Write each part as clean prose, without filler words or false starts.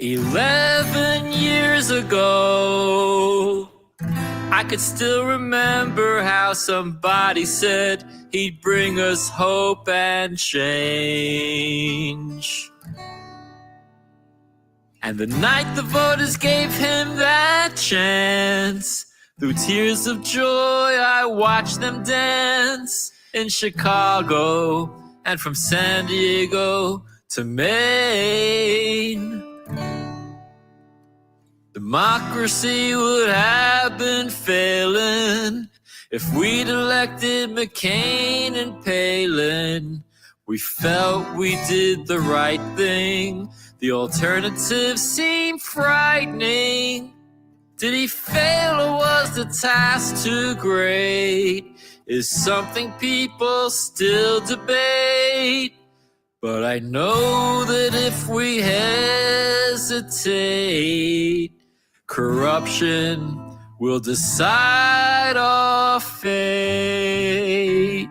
11 years ago, I could still remember how somebody said he'd bring us hope and change. And the night the voters gave him that chance, through tears of joy I watched them dance in Chicago and from San Diego to Maine. Democracy would have been failing if we'd elected McCain and Palin. We felt we did the right thing. The alternative seemed frightening. Did he fail or was the task too great? Is something people still debate. But I know that if we hesitate, corruption will decide our fate.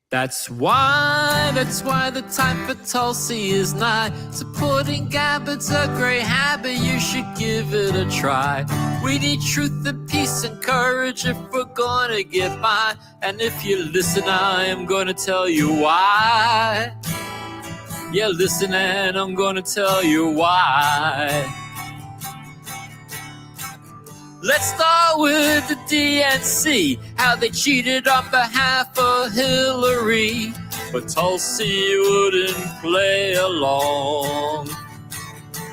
That's why the time for Tulsi is nigh. Supporting Gabbard's a great habit, you should give it a try. We need truth and peace and courage if we're gonna get by. And if you listen, I am gonna tell you why. Yeah, listen and I'm gonna tell you why. Let's start with the DNC, how they cheated on behalf of Hillary, but Tulsi wouldn't play along.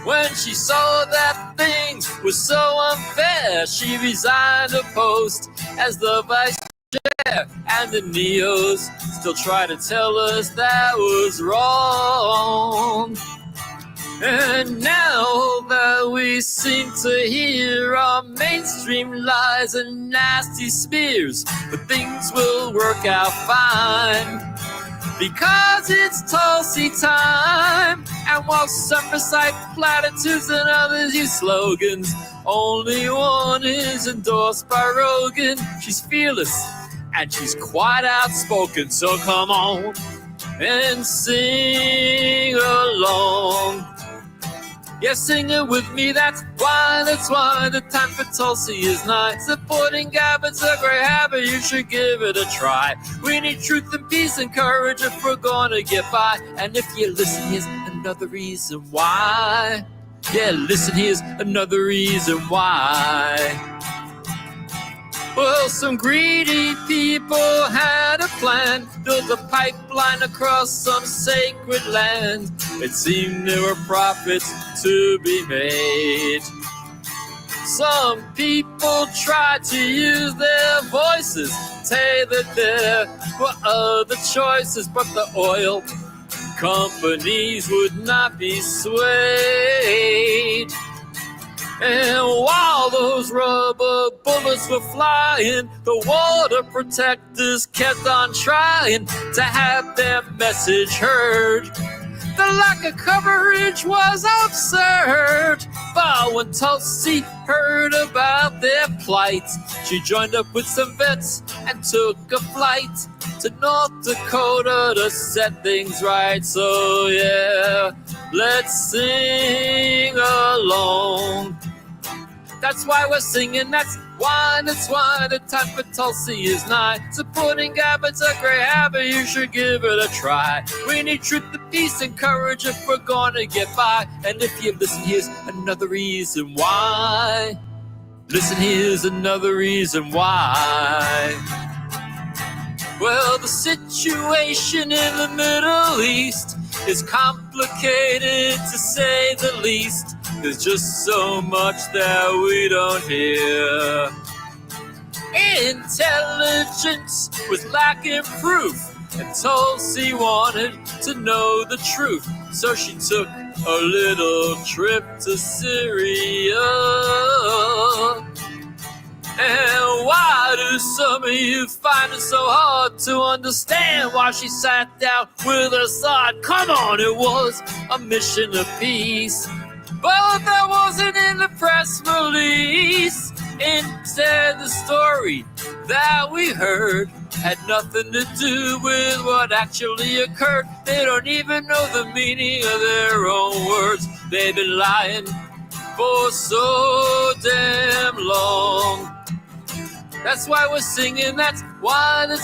When she saw that things were so unfair, she resigned her post as the vice chair, and the neos still try to tell us that was wrong. And now that we seem to hear our mainstream lies and nasty smears, but things will work out fine, because it's Tulsi time. And while some recite platitudes and others use slogans, only one is endorsed by Rogan. She's fearless and she's quite outspoken, so come on and sing along. Yeah, sing it with me, that's why the time for Tulsi is nigh. Supporting Gabbard's a great habit, you should give it a try. We need truth and peace and courage if we're gonna get by. And if you listen, here's another reason why. Yeah, listen, here's another reason why. Well, some greedy people had a plan, build a pipeline across some sacred land. It seemed there were profits to be made. Some people tried to use their voices, say that there were other choices, but the oil companies would not be swayed. And while those rubber bullets were flying, the water protectors kept on trying to have their message heard. The lack of coverage was absurd. But when Tulsi heard about their plight, she joined up with some vets and took a flight to North Dakota to set things right. So yeah, let's sing along. That's why we're singing, that's why the time for Tulsi is nigh. Supporting Gabbard's a great habit, you should give it a try. We need truth and peace and courage if we're gonna get by. And if you listen, here's another reason why. Listen, here's another reason why. Well, the situation in the Middle East is complicated to say the least. There's just so much that we don't hear. Intelligence was lacking proof, and Tulsi wanted to know the truth. So she took a little trip to Syria. And why do some of you find it so hard to understand why she sat down with Assad? Come on, it was a mission of peace. But that wasn't in the press release. Instead, the story that we heard had nothing to do with what actually occurred. They don't even know the meaning of their own words. They've been lying for so damn long. That's why we're singing, that's why the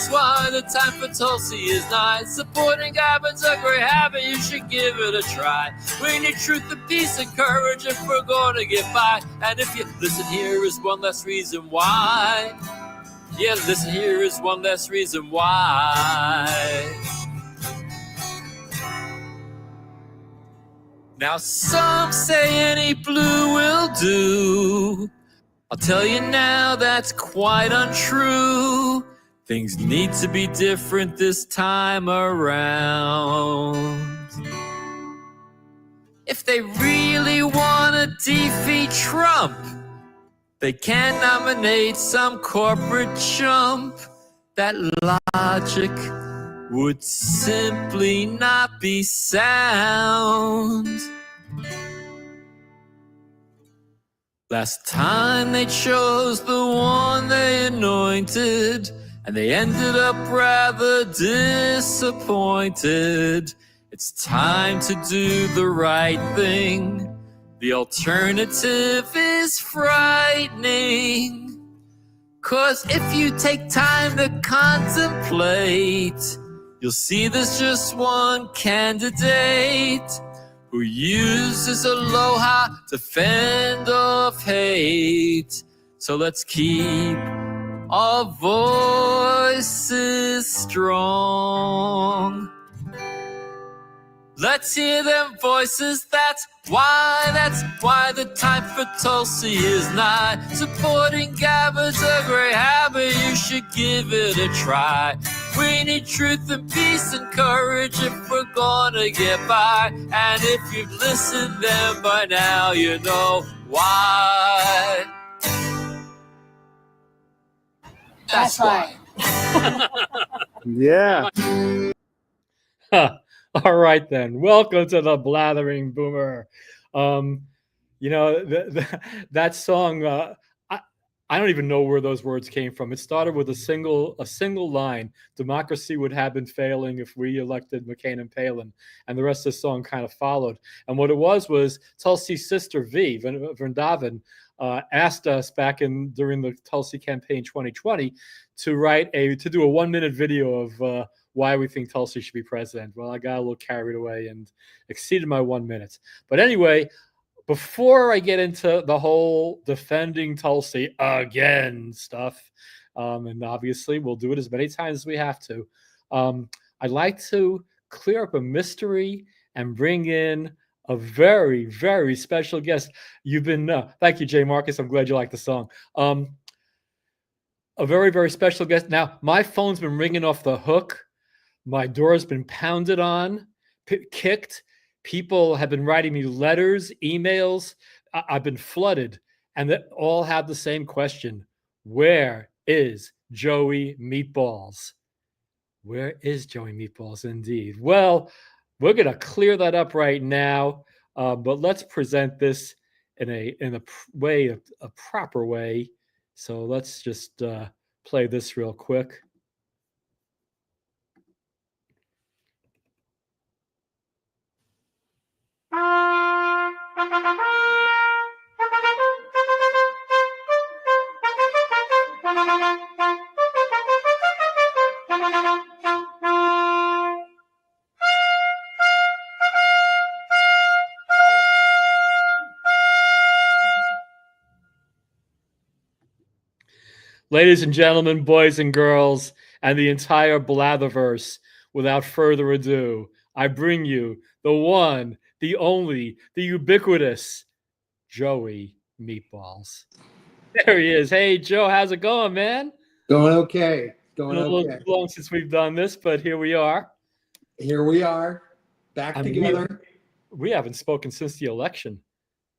time for Tulsi is nigh. Supporting Gabbard's a great habit, you should give it a try. We need truth and peace and courage if we're gonna get by. And if you listen, here is one less reason why. Yeah, listen, here is one less reason why. Now some say any blue will do. I'll tell you now, that's quite untrue. Things need to be different this time around. If they really want to defeat Trump, they can nominate some corporate chump. That logic would simply not be sound. Last time they chose the one they anointed, and they ended up rather disappointed. It's time to do the right thing. The alternative is frightening. 'Cause if you take time to contemplate, you'll see there's just one candidate who uses Aloha to fend off hate. So let's keep our voices strong. Let's hear them voices, that's why the time for Tulsi is nigh. Supporting Gabbard's a great habit, you should give it a try. We need truth and peace and courage if we're gonna get by. And if you've listened then by now you know why. That's why. Yeah. All right, then. Welcome to the Blathering Boomer. That song, I don't even know where those words came from. It started with a single line. Democracy would have been failing if we elected McCain and Palin. And the rest of the song kind of followed. And what it was Tulsi's sister, Vrindavan, asked us back during the Tulsi campaign 2020 to do a 1-minute video of why we think Tulsi should be president. Well, I got a little carried away and exceeded my 1 minute. But anyway, before I get into the whole defending Tulsi again stuff, and obviously we'll do it as many times as we have to, I'd like to clear up a mystery and bring in a very, very special guest. Thank you, Jay Marcus. I'm glad you like the song. A very, very special guest. Now, my phone's been ringing off the hook. My door's been pounded on, kicked. People have been writing me letters, emails. I've been flooded. And they all have the same question. Where is Joey Meatballs? Where is Joey Meatballs indeed? Well, we're going to clear that up right now. But let's present this in a proper way. So let's just play this real quick. Ladies and gentlemen, boys and girls, and the entire Blatherverse, without further ado, I bring you the one, the only, the ubiquitous Joey Meatballs. There he is. Hey, Joe, how's it going, man? Going okay. Been a little too long since we've done this, but here we are. Here we are, back together. We haven't spoken since the election.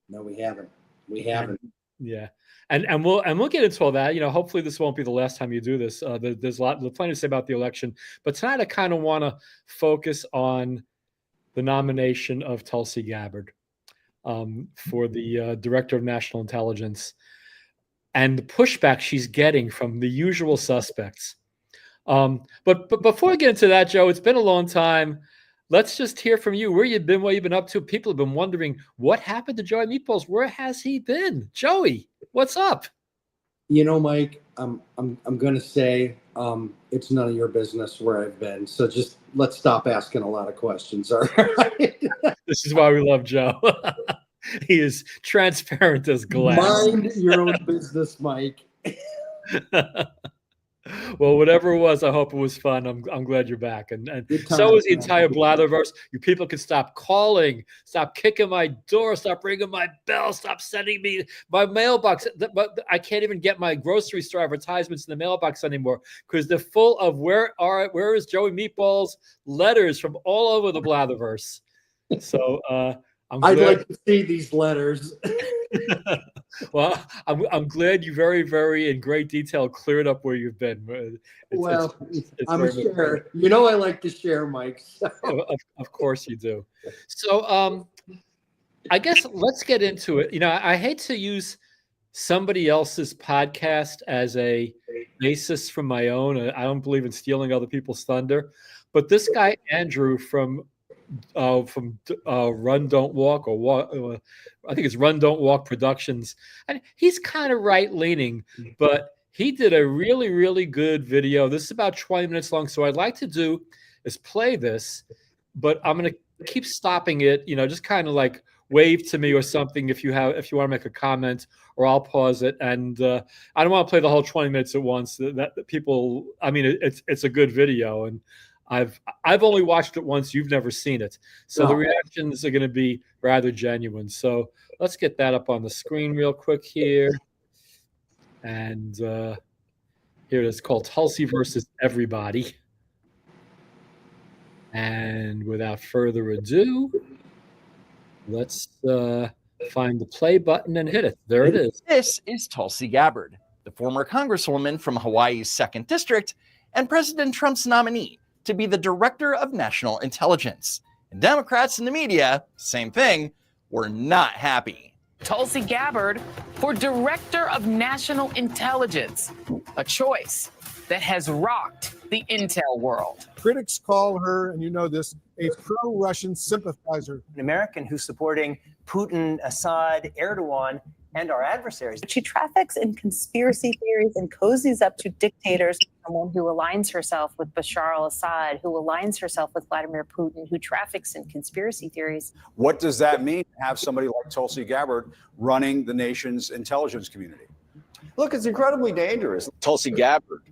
No, we haven't. We haven't. Yeah. And we'll get into all that. Hopefully this won't be the last time you do this. There's plenty to say about the election. But tonight I kind of want to focus on the nomination of Tulsi Gabbard for the Director of National Intelligence and the pushback she's getting from the usual suspects. But before we get into that, Joe, it's been a long time. Let's just hear from you. Where you've been, what you've been up to. People have been wondering what happened to Joey Meatballs. Where has he been? Joey, what's up? You know, Mike, I'm going to say it's none of your business where I've been. So just let's stop asking a lot of questions. All right. This is why we love Joe. He is transparent as glass. Mind your own business, Mike. Well, whatever it was, I hope it was fun. I'm glad you're back, and so is the entire Blatherverse. You people can stop calling, stop kicking my door, stop ringing my bell, stop sending me my mailbox. But I can't even get my grocery store advertisements in the mailbox anymore because they're full of where is Joey Meatballs letters from all over the Blatherverse. So I'd like to see these letters. Well, I'm glad you very, very in great detail cleared up where you've been. It's I'm a sharer. You know I like to share, Mike. So. Of course you do. So I guess let's get into it. You know, I hate to use somebody else's podcast as a basis from my own. I don't believe in stealing other people's thunder. But this guy, Andrew, from Run Don't Walk or Walk, I think it's Run Don't Walk Productions, and he's kind of right leaning, but he did a really, really good video. This is about 20 minutes long, so I'd like to do is play this, but I'm going to keep stopping it. You know, just kind of like wave to me or something if you want to make a comment, or I'll pause it. And I don't want to play the whole 20 minutes at once. That people, I mean, it's a good video, and I've only watched it once. You've never seen it. So the reactions are going to be rather genuine. So let's get that up on the screen real quick here. And here it is, called Tulsi versus Everybody. And without further ado, let's find the play button and hit it. There it is. This is Tulsi Gabbard, the former congresswoman from Hawaii's 2nd District and President Trump's nominee to be the Director of National Intelligence. And Democrats in the media, same thing, were not happy. Tulsi Gabbard for Director of National Intelligence, a choice that has rocked the intel world. Critics call her, and you know this, a pro-Russian sympathizer. An American who's supporting Putin, Assad, Erdogan, and our adversaries. She traffics in conspiracy theories and cozies up to dictators. Someone who aligns herself with Bashar al-Assad, who aligns herself with Vladimir Putin, who traffics in conspiracy theories. What does that mean to have somebody like Tulsi Gabbard running the nation's intelligence community? Look, it's incredibly dangerous. Tulsi Gabbard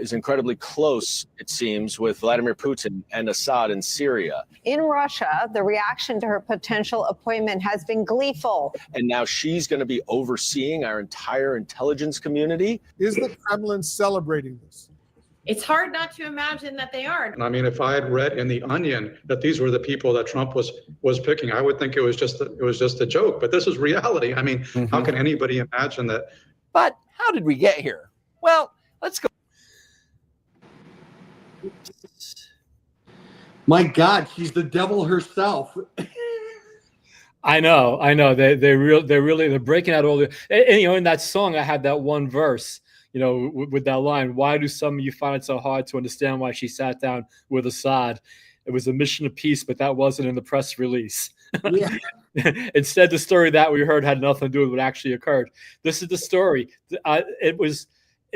is incredibly close, it seems, with Vladimir Putin and Assad in Syria. In Russia, the reaction to her potential appointment has been gleeful. And now she's going to be overseeing our entire intelligence community. Is the Kremlin celebrating this? It's hard not to imagine that they are. I mean, if I had read in The Onion that these were the people that Trump was picking, I would think it was just a joke. But this is reality. I mean, how can anybody imagine that? But how did we get here? Well, let's go. My God, she's the devil herself. I know. They're breaking out all the, and, you know, in that song, I had that one verse, you know, with that line, why do some of you find it so hard to understand why she sat down with Assad? It was a mission of peace, but that wasn't in the press release. Yeah. Instead, the story that we heard had nothing to do with what actually occurred. This is the story. It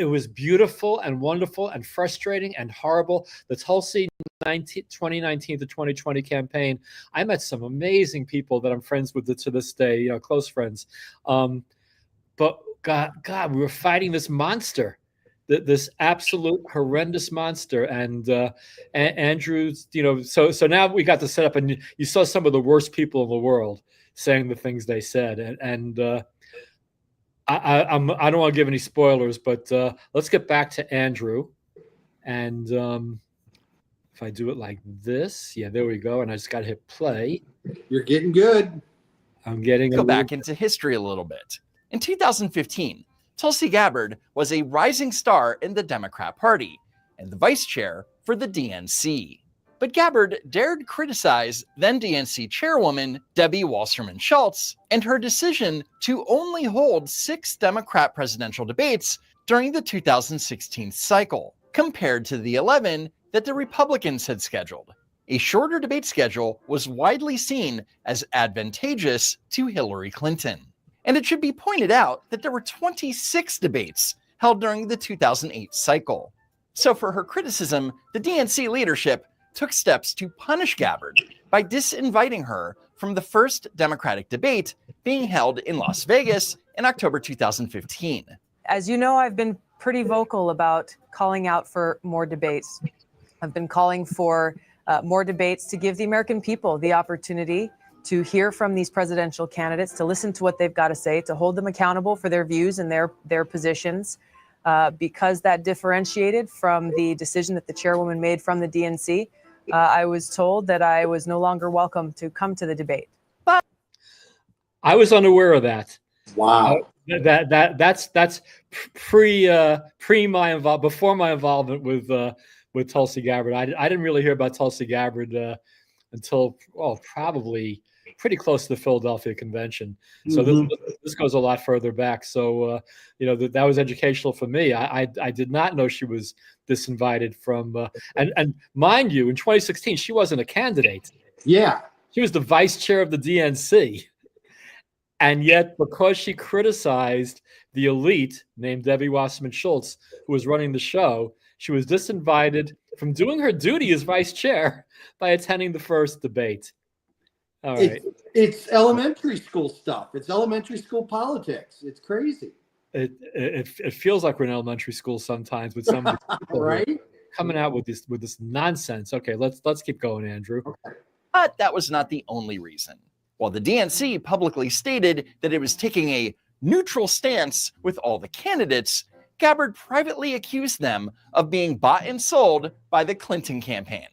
was beautiful and wonderful and frustrating and horrible. The Tulsi 2019 to 2020 campaign, I met some amazing people that I'm friends with to this day, you know, close friends. But God, we were fighting this monster, this absolute horrendous monster. And Andrew's, you know, so now we got to set up, and you saw some of the worst people in the world saying the things they said. And I don't want to give any spoilers, but let's get back to Andrew. And if I do it like this, yeah, there we go. And I just got to hit play. You're getting good. Go back into history a little bit. In 2015, Tulsi Gabbard was a rising star in the Democrat Party and the vice chair for the DNC. But Gabbard dared criticize then DNC chairwoman Debbie Wasserman Schultz and her decision to only hold 6 Democrat presidential debates during the 2016 cycle. compared to the 11 that the Republicans had scheduled. A shorter debate schedule was widely seen as advantageous to Hillary Clinton. And it should be pointed out that there were 26 debates held during the 2008 cycle. So for her criticism, the DNC leadership took steps to punish Gabbard by disinviting her from the first Democratic debate being held in Las Vegas in October 2015. As you know, I've been pretty vocal about calling out for more debates. I've been calling for more debates to give the American people the opportunity to hear from these presidential candidates, to listen to what they've got to say, to hold them accountable for their views and their positions. Because that differentiated from the decision that the chairwoman made from the DNC, I was told that I was no longer welcome to come to the debate. But I was unaware of that. Wow. That's pre my before my involvement with Tulsi Gabbard. I didn't really hear about Tulsi Gabbard until probably pretty close to the Philadelphia convention. So this goes a lot further back. So that was educational for me. I did not know she was disinvited from and mind you, in 2016 she wasn't a candidate. Yeah, she was the vice chair of the DNC. And yet, because she criticized the elite named Debbie Wasserman Schultz, who was running the show, she was disinvited from doing her duty as vice chair by attending the first debate. All right. It's elementary school stuff. It's elementary school politics. It's crazy. It feels like we're in elementary school sometimes with some people right? coming out with this nonsense. Okay, let's keep going, Andrew. Okay. But that was not the only reason. While the DNC publicly stated that it was taking a neutral stance with all the candidates, Gabbard privately accused them of being bought and sold by the Clinton campaign.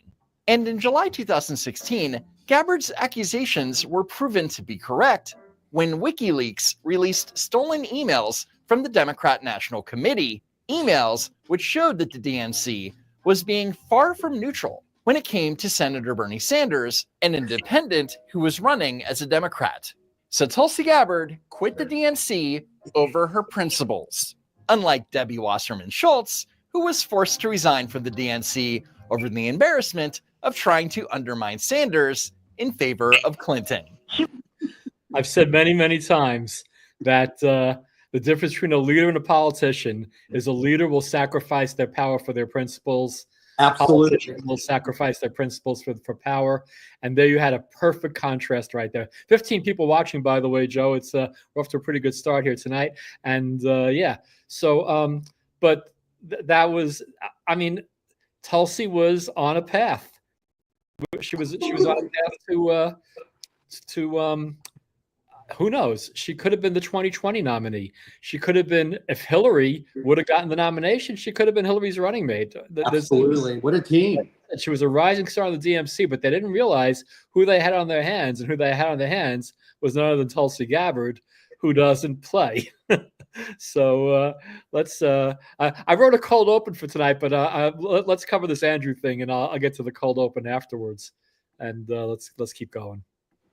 And in July 2016, Gabbard's accusations were proven to be correct when WikiLeaks released stolen emails from the Democrat National Committee, emails which showed that the DNC was being far from neutral when it came to Senator Bernie Sanders, an independent who was running as a Democrat. So Tulsi Gabbard quit the DNC over her principles, unlike Debbie Wasserman Schultz, who was forced to resign from the DNC over the embarrassment of trying to undermine Sanders in favor of Clinton. I've said many, many times that the difference between a leader and a politician is a leader will sacrifice their power for their principles. Absolutely. Politicians will sacrifice their principles for power. And there you had a perfect contrast right there. 15 people watching, by the way, Joe. It's we're off to a pretty good start here tonight. And so but that was, I mean, Tulsi was on a path. She was on a path to who knows? She could have been the 2020 nominee. She could have been, if Hillary would have gotten the nomination, she could have been Hillary's running mate. Absolutely. What a team. She was a rising star on the DNC, but they didn't realize who they had on their hands, and who they had on their hands was none other than Tulsi Gabbard, who doesn't play. So let's. I wrote a cold open for tonight, but let's cover this Andrew thing, and I'll get to the cold open afterwards. And let's keep going.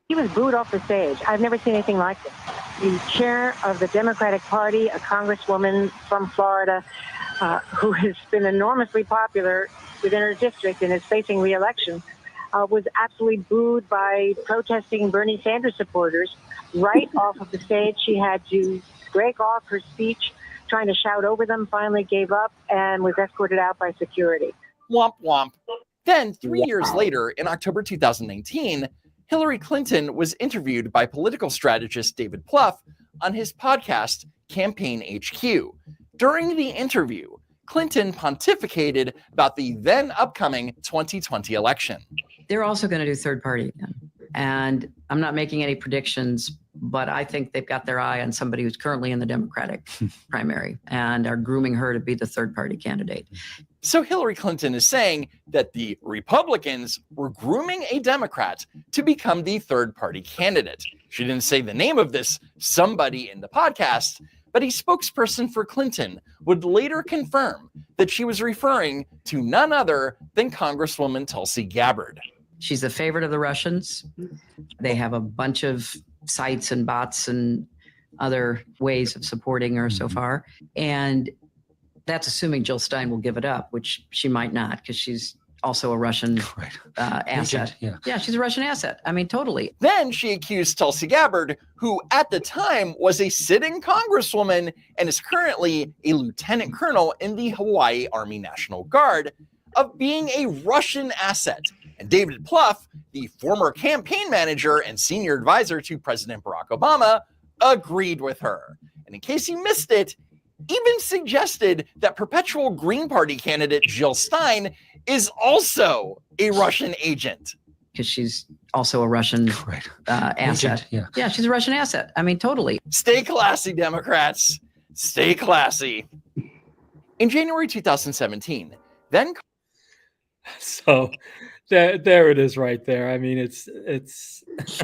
He was booed off the stage. I've never seen anything like this. The chair of the Democratic Party, a congresswoman from Florida, who has been enormously popular within her district and is facing re-election, was absolutely booed by protesting Bernie Sanders supporters right off of the stage. She had to break off her speech, trying to shout over them, finally gave up and was escorted out by security. Womp womp. Then 3 years later, in October 2019, Hillary Clinton was interviewed by political strategist David Plouffe on his podcast, Campaign HQ. During the interview, Clinton pontificated about the then upcoming 2020 election. They're also going to do third party again. And I'm not making any predictions, but I think they've got their eye on somebody who's currently in the Democratic primary and are grooming her to be the third party candidate. So Hillary Clinton is saying that the Republicans were grooming a Democrat to become the third party candidate. She didn't say the name of this somebody in the podcast, but a spokesperson for Clinton would later confirm that she was referring to none other than Congresswoman Tulsi Gabbard. She's the favorite of the Russians. They have a bunch of sites and bots and other ways of supporting her so far. And That's assuming Jill Stein will give it up, which she might not, because she's also a Russian asset. Yeah, she's a Russian asset. I mean, totally. Then she accused Tulsi Gabbard, who at the time was a sitting congresswoman and is currently a lieutenant colonel in the Hawaii Army National Guard, of being a Russian asset. And David Plouffe, the former campaign manager and senior advisor to President Barack Obama, agreed with her. And in case you missed it, even suggested that perpetual Green Party candidate Jill Stein is also a Russian agent. Because she's also a Russian asset. Yeah, she's a Russian asset. I mean, totally. Stay classy, Democrats. Stay classy. In January 2017, then... So there it is right there. I mean, it's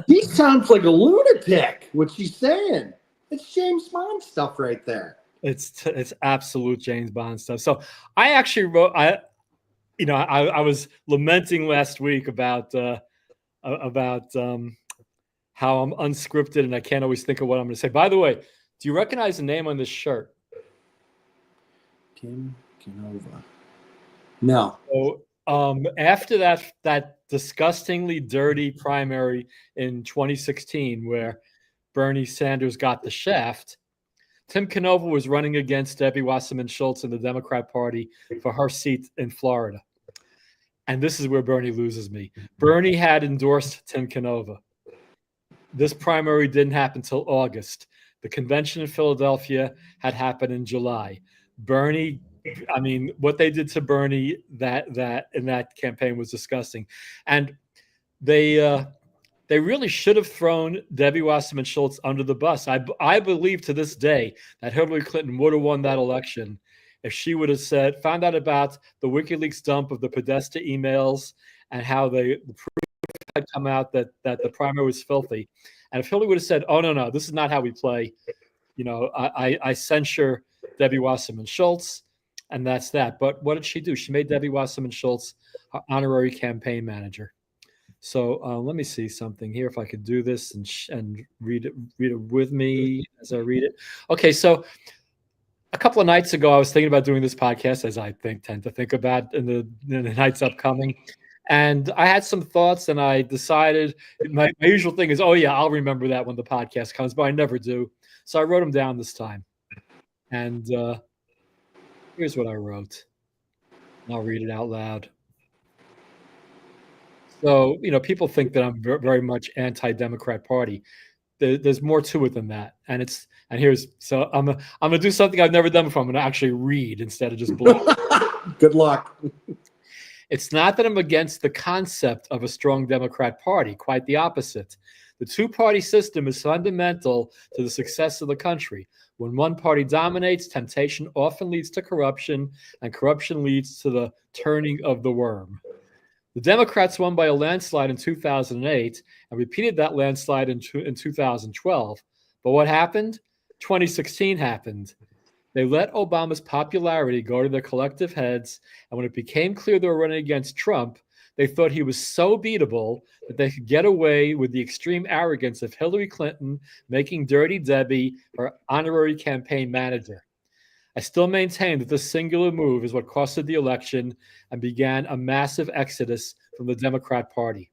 She sounds like a lunatic, what she's saying. It's James Bond stuff right there. It's absolute James Bond stuff. So I actually wrote, I was lamenting last week about how I'm unscripted and I can't always think of what I'm going to say. By the way, do you recognize the name on this shirt? Kim Canova. No. So after that disgustingly dirty primary in 2016, where Bernie Sanders got the shaft, Tim Canova was running against Debbie Wasserman Schultz in the Democrat Party for her seat in Florida. And this is where Bernie loses me. Bernie had endorsed Tim Canova. This primary didn't happen until August. The convention in Philadelphia had happened in July. Bernie, I mean, what they did to Bernie that in that campaign was disgusting. And they really should have thrown Debbie Wasserman Schultz under the bus. I believe to this day that Hillary Clinton would have won that election if she would have found out about the WikiLeaks dump of the Podesta emails and how the proof had come out that the primary was filthy. And if Hillary would have said, "Oh no, this is not how we play," I censure Debbie Wasserman Schultz, and that's that. But what did she do? She made Debbie Wasserman Schultz her honorary campaign manager. So let me see something here if I could do this and read it with me as I read it. Okay, so a couple of nights ago, I was thinking about doing this podcast, as I tend to think about in the nights upcoming. And I had some thoughts, and I decided my usual thing is, oh yeah, I'll remember that when the podcast comes, but I never do. So I wrote them down this time. And here's what I wrote. I'll read it out loud. So, people think that I'm very much anti-Democrat Party. There's more to it than that. And I'm gonna do something I've never done before. I'm gonna actually read instead of just believe. Good luck. It's not that I'm against the concept of a strong Democrat Party. Quite the opposite. The two-party system is fundamental to the success of the country. When one party dominates, temptation often leads to corruption, and corruption leads to the turning of the worm. The Democrats won by a landslide in 2008 and repeated that landslide in 2012. But what happened? 2016 happened. They let Obama's popularity go to their collective heads, and when it became clear they were running against Trump, they thought he was so beatable that they could get away with the extreme arrogance of Hillary Clinton making Dirty Debbie her honorary campaign manager. I still maintain that this singular move is what costed the election and began a massive exodus from the Democrat Party.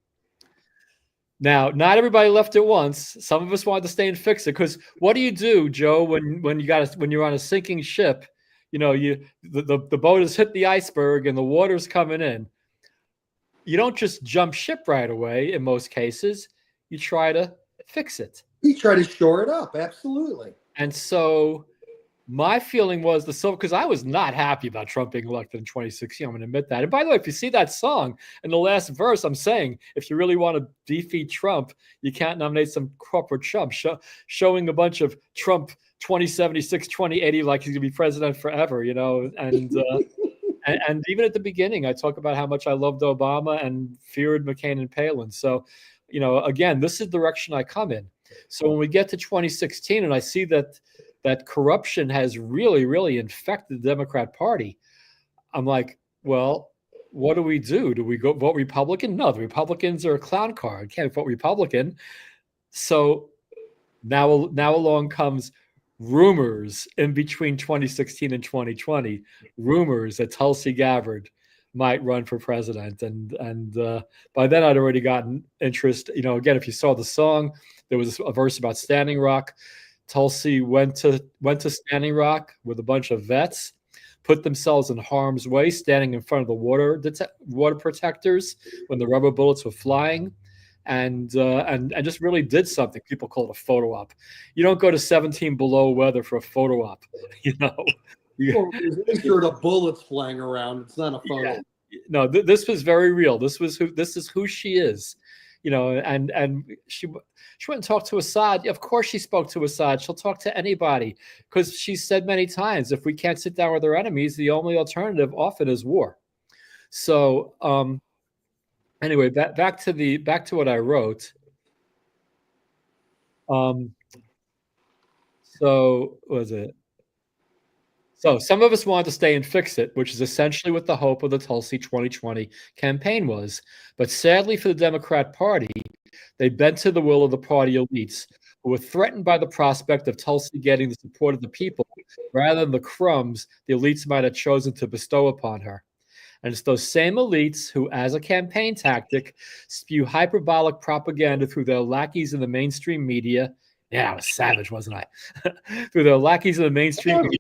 Now, not everybody left at once. Some of us wanted to stay and fix it, because what do you do, Joe, when you're on a sinking ship? The boat has hit the iceberg and the water's coming in. You don't just jump ship right away. In most cases, you try to fix it. You try to shore it up, absolutely. And so my feeling was because I was not happy about Trump being elected in 2016. I'm going to admit that. And by the way, if you see that song in the last verse, I'm saying if you really want to defeat Trump, you can't nominate some corporate chump showing a bunch of Trump 2076, 2080 like he's going to be president forever, and even at the beginning, I talk about how much I loved Obama and feared McCain and Palin. So, again, this is the direction I come in. So when we get to 2016 and I see that corruption has really, really infected the Democrat Party, I'm like, well, what do we do? Do we go vote Republican? No, the Republicans are a clown car. Can't vote Republican. So now along comes rumors in between 2016 and 2020, rumors that Tulsi Gabbard might run for president, and by then I'd already gotten interest. You know, again, if you saw the song, there was a verse about Standing Rock. Tulsi went to Standing Rock with a bunch of vets, put themselves in harm's way, standing in front of the water protectors when the rubber bullets were flying, and just really did something. People call it a photo op. You don't go to 17 below weather for a photo op, you know. Well, there's a picture of bullets flying around. It's not a photo. Yeah. No, this was very real. This is who she is, you know. And she went and talked to Assad. Of course, she spoke to Assad. She'll talk to anybody, because she said many times, if we can't sit down with our enemies, the only alternative often is war. So anyway, back to what I wrote. So was it? So some of us wanted to stay and fix it, which is essentially what the hope of the Tulsi 2020 campaign was. But sadly for the Democrat Party, they bent to the will of the party elites, who were threatened by the prospect of Tulsi getting the support of the people rather than the crumbs the elites might have chosen to bestow upon her. And it's those same elites who, as a campaign tactic, spew hyperbolic propaganda through their lackeys in the mainstream media. Yeah, I was savage, wasn't I? Through their lackeys in the mainstream media.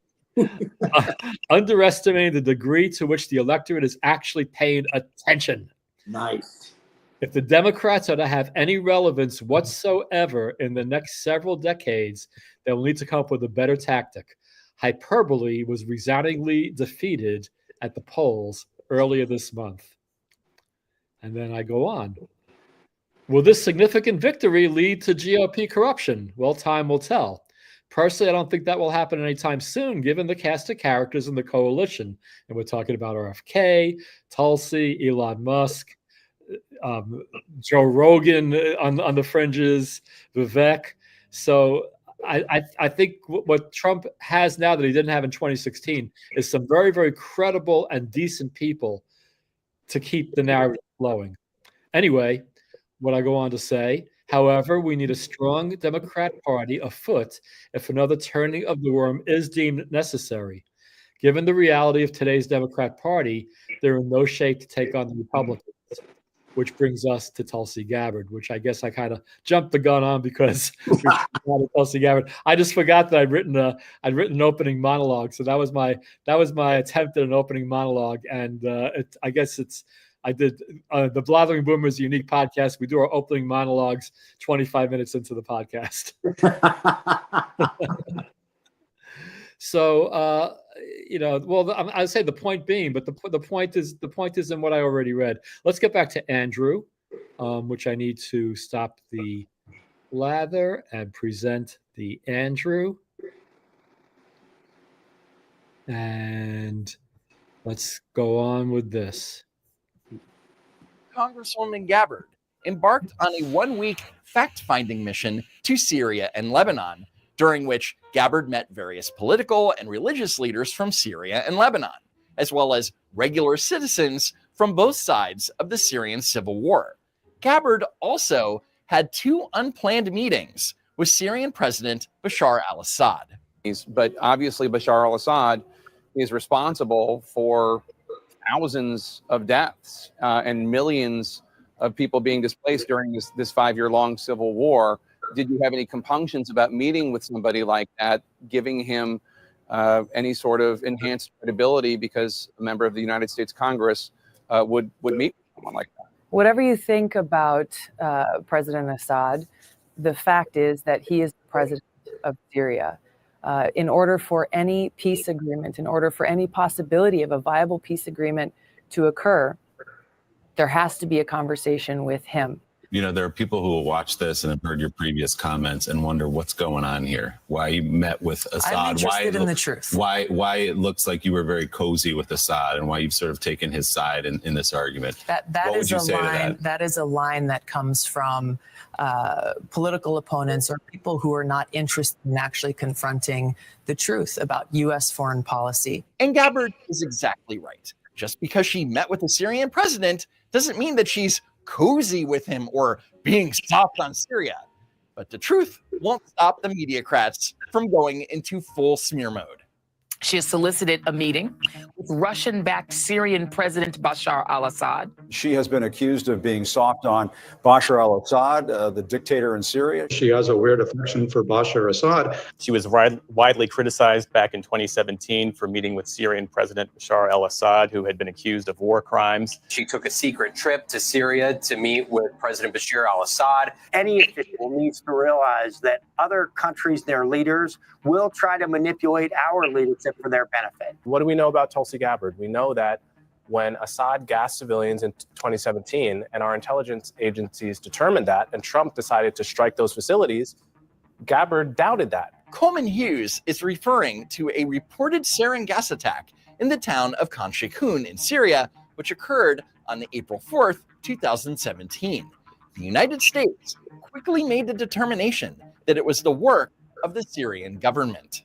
Underestimating the degree to which the electorate is actually paying attention. Nice. If the Democrats are to have any relevance whatsoever in the next several decades, they will need to come up with a better tactic. Hyperbole was resoundingly defeated at the polls earlier this month. And then I go on. Will this significant victory lead to GOP corruption? Well, time will tell. Personally, I don't think that will happen anytime soon, given the cast of characters in the coalition. And we're talking about RFK, Tulsi, Elon Musk, Joe Rogan on the fringes, Vivek. So I think what Trump has now that he didn't have in 2016 is some very, very credible and decent people to keep the narrative flowing. Anyway, what I go on to say, however, we need a strong Democrat Party afoot if another turning of the worm is deemed necessary. Given the reality of today's Democrat Party, they're in no shape to take on the Republicans, which brings us to Tulsi Gabbard, which I guess I kind of jumped the gun on because Tulsi Gabbard. I just forgot that I'd written an opening monologue, so that was my attempt at an opening monologue, and I did the Blathering Boomers unique podcast. We do our opening monologues 25 minutes into the podcast. So, I'd say the point being, but the point is in what I already read. Let's get back to Andrew, which I need to stop the Blather and present the Andrew. And let's go on with this. Congresswoman Gabbard embarked on a one-week fact-finding mission to Syria and Lebanon, during which Gabbard met various political and religious leaders from Syria and Lebanon, as well as regular citizens from both sides of the Syrian civil war. Gabbard also had 2 unplanned meetings with Syrian President Bashar al-Assad. But obviously Bashar al-Assad is responsible for thousands of deaths and millions of people being displaced during this 5-year-long civil war. Did you have any compunctions about meeting with somebody like that, giving him any sort of enhanced credibility because a member of the United States Congress would meet with someone like that? Whatever you think about President Assad, the fact is that he is the president of Syria. In order for any peace agreement, in order for any possibility of a viable peace agreement to occur, there has to be a conversation with him. You know, there are people who will watch this and have heard your previous comments and wonder what's going on here. Why you met with Assad? I'm interested in the truth. Why it looks like you were very cozy with Assad, and why you've sort of taken his side in this argument. That is a line. That is a line that comes from political opponents or people who are not interested in actually confronting the truth about U.S. foreign policy. And Gabbard is exactly right. Just because she met with the Syrian president doesn't mean that she's cozy with him or being soft on Syria. But the truth won't stop the mediocrats from going into full smear mode. She has solicited a meeting with Russian-backed Syrian President Bashar al-Assad. She has been accused of being soft on Bashar al-Assad, the dictator in Syria. She has a weird affection for Bashar Assad. She was widely criticized back in 2017 for meeting with Syrian President Bashar al-Assad, who had been accused of war crimes. She took a secret trip to Syria to meet with President Bashar al-Assad. Any official needs to realize that other countries, their leaders, will try to manipulate our leadership for their benefit. What do we know about Tulsi Gabbard? We know that when Assad gassed civilians in 2017 and our intelligence agencies determined that, and Trump decided to strike those facilities, Gabbard doubted that. Coleman Hughes is referring to a reported sarin gas attack in the town of Khan Sheikhoun in Syria, which occurred on April 4th, 2017. The United States quickly made the determination that it was the work of the Syrian government.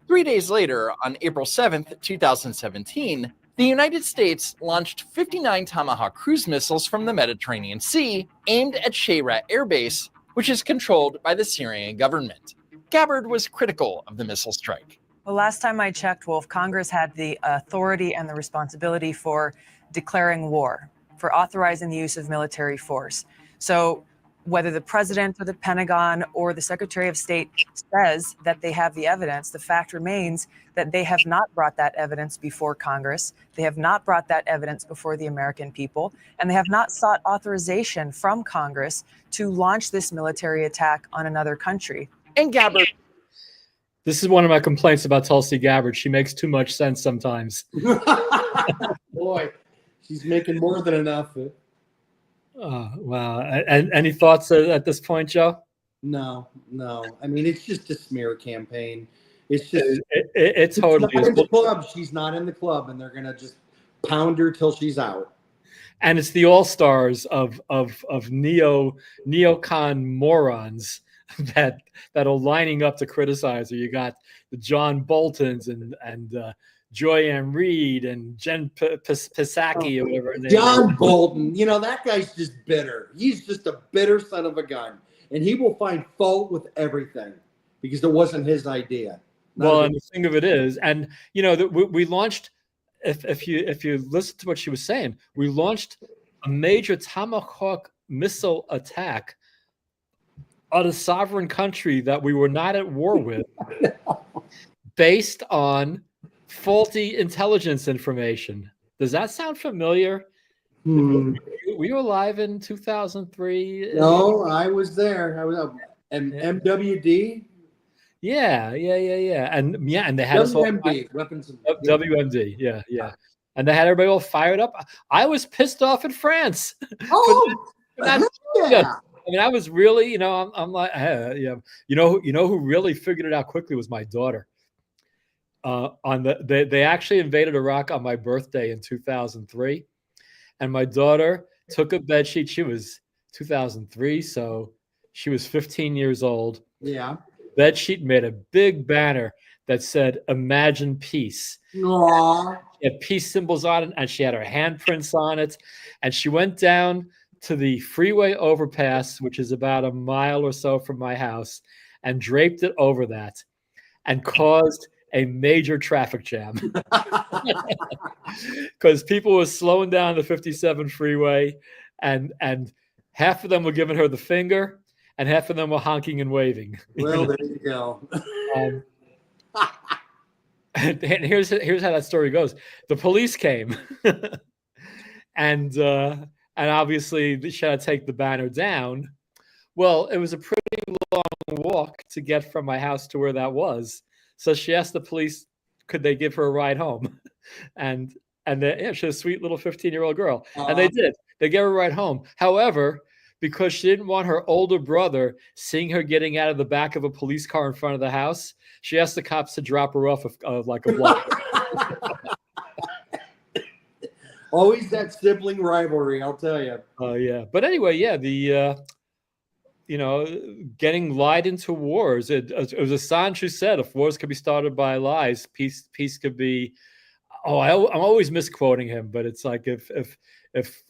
3 days later, on April 7th, 2017, the United States launched 59 Tomahawk cruise missiles from the Mediterranean Sea aimed at Shayra Air Base, which is controlled by the Syrian government. Gabbard was critical of the missile strike. Well, last time I checked, Wolf, Congress had the authority and the responsibility for declaring war, for authorizing the use of military force. So whether the president or the Pentagon or the Secretary of State says that they have the evidence, the fact remains that they have not brought that evidence before Congress. They have not brought that evidence before the American people, and they have not sought authorization from Congress to launch this military attack on another country. And Gabbard. This is one of my complaints about Tulsi Gabbard. She makes too much sense sometimes. Boy, she's making more than enough. Wow. And any thoughts at this point, Joe? No. I mean, it's just a smear campaign. It's just it totally is. is. The club. She's not in the club, and they're gonna just pound her till she's out. And it's the all-stars of neocon morons that are lining up to criticize her. You got the John Boltons and Joy-Ann Reid and Jen Psaki or whatever. John Bolton, that guy's just bitter. He's just a bitter son of a gun, and he will find fault with everything because it wasn't his idea. Well, and the thing of it is, and we launched. If you listen to what she was saying, we launched a major Tomahawk missile attack on a sovereign country that we were not at war with, based on faulty intelligence information. Does that sound familiar? Were you alive in 2003? No, I was there. I was MWD. Yeah, and they had WMD, weapons of WMD. Yeah, and they had everybody all fired up. I was pissed off at France. Oh, yeah. I mean, I was really, I'm like, yeah. You know who really figured it out quickly was my daughter. They actually invaded Iraq on my birthday in 2003, and my daughter took a bedsheet. She was 2003, so she was 15 years old. Yeah. Bedsheet made a big banner that said "Imagine Peace." Aww. She had peace symbols on it, and she had her handprints on it. And she went down to the freeway overpass, which is about a mile or so from my house, and draped it over that, and caused a major traffic jam because people were slowing down the 57 freeway, and half of them were giving her the finger, and half of them were honking and waving. Well, there you go. And here's how that story goes. The police came, and obviously she had to take the banner down. Well, it was a pretty long walk to get from my house to where that was. So she asked the police, could they give her a ride home? And she was a sweet little 15-year-old girl. And they did. They gave her a ride home. However, because she didn't want her older brother seeing her getting out of the back of a police car in front of the house, she asked the cops to drop her off like a block. Always that sibling rivalry, I'll tell you. Oh, yeah. But anyway, yeah, the... getting lied into wars. It was Assange who said, if wars could be started by lies, peace could be. I'm always misquoting him, but it's like if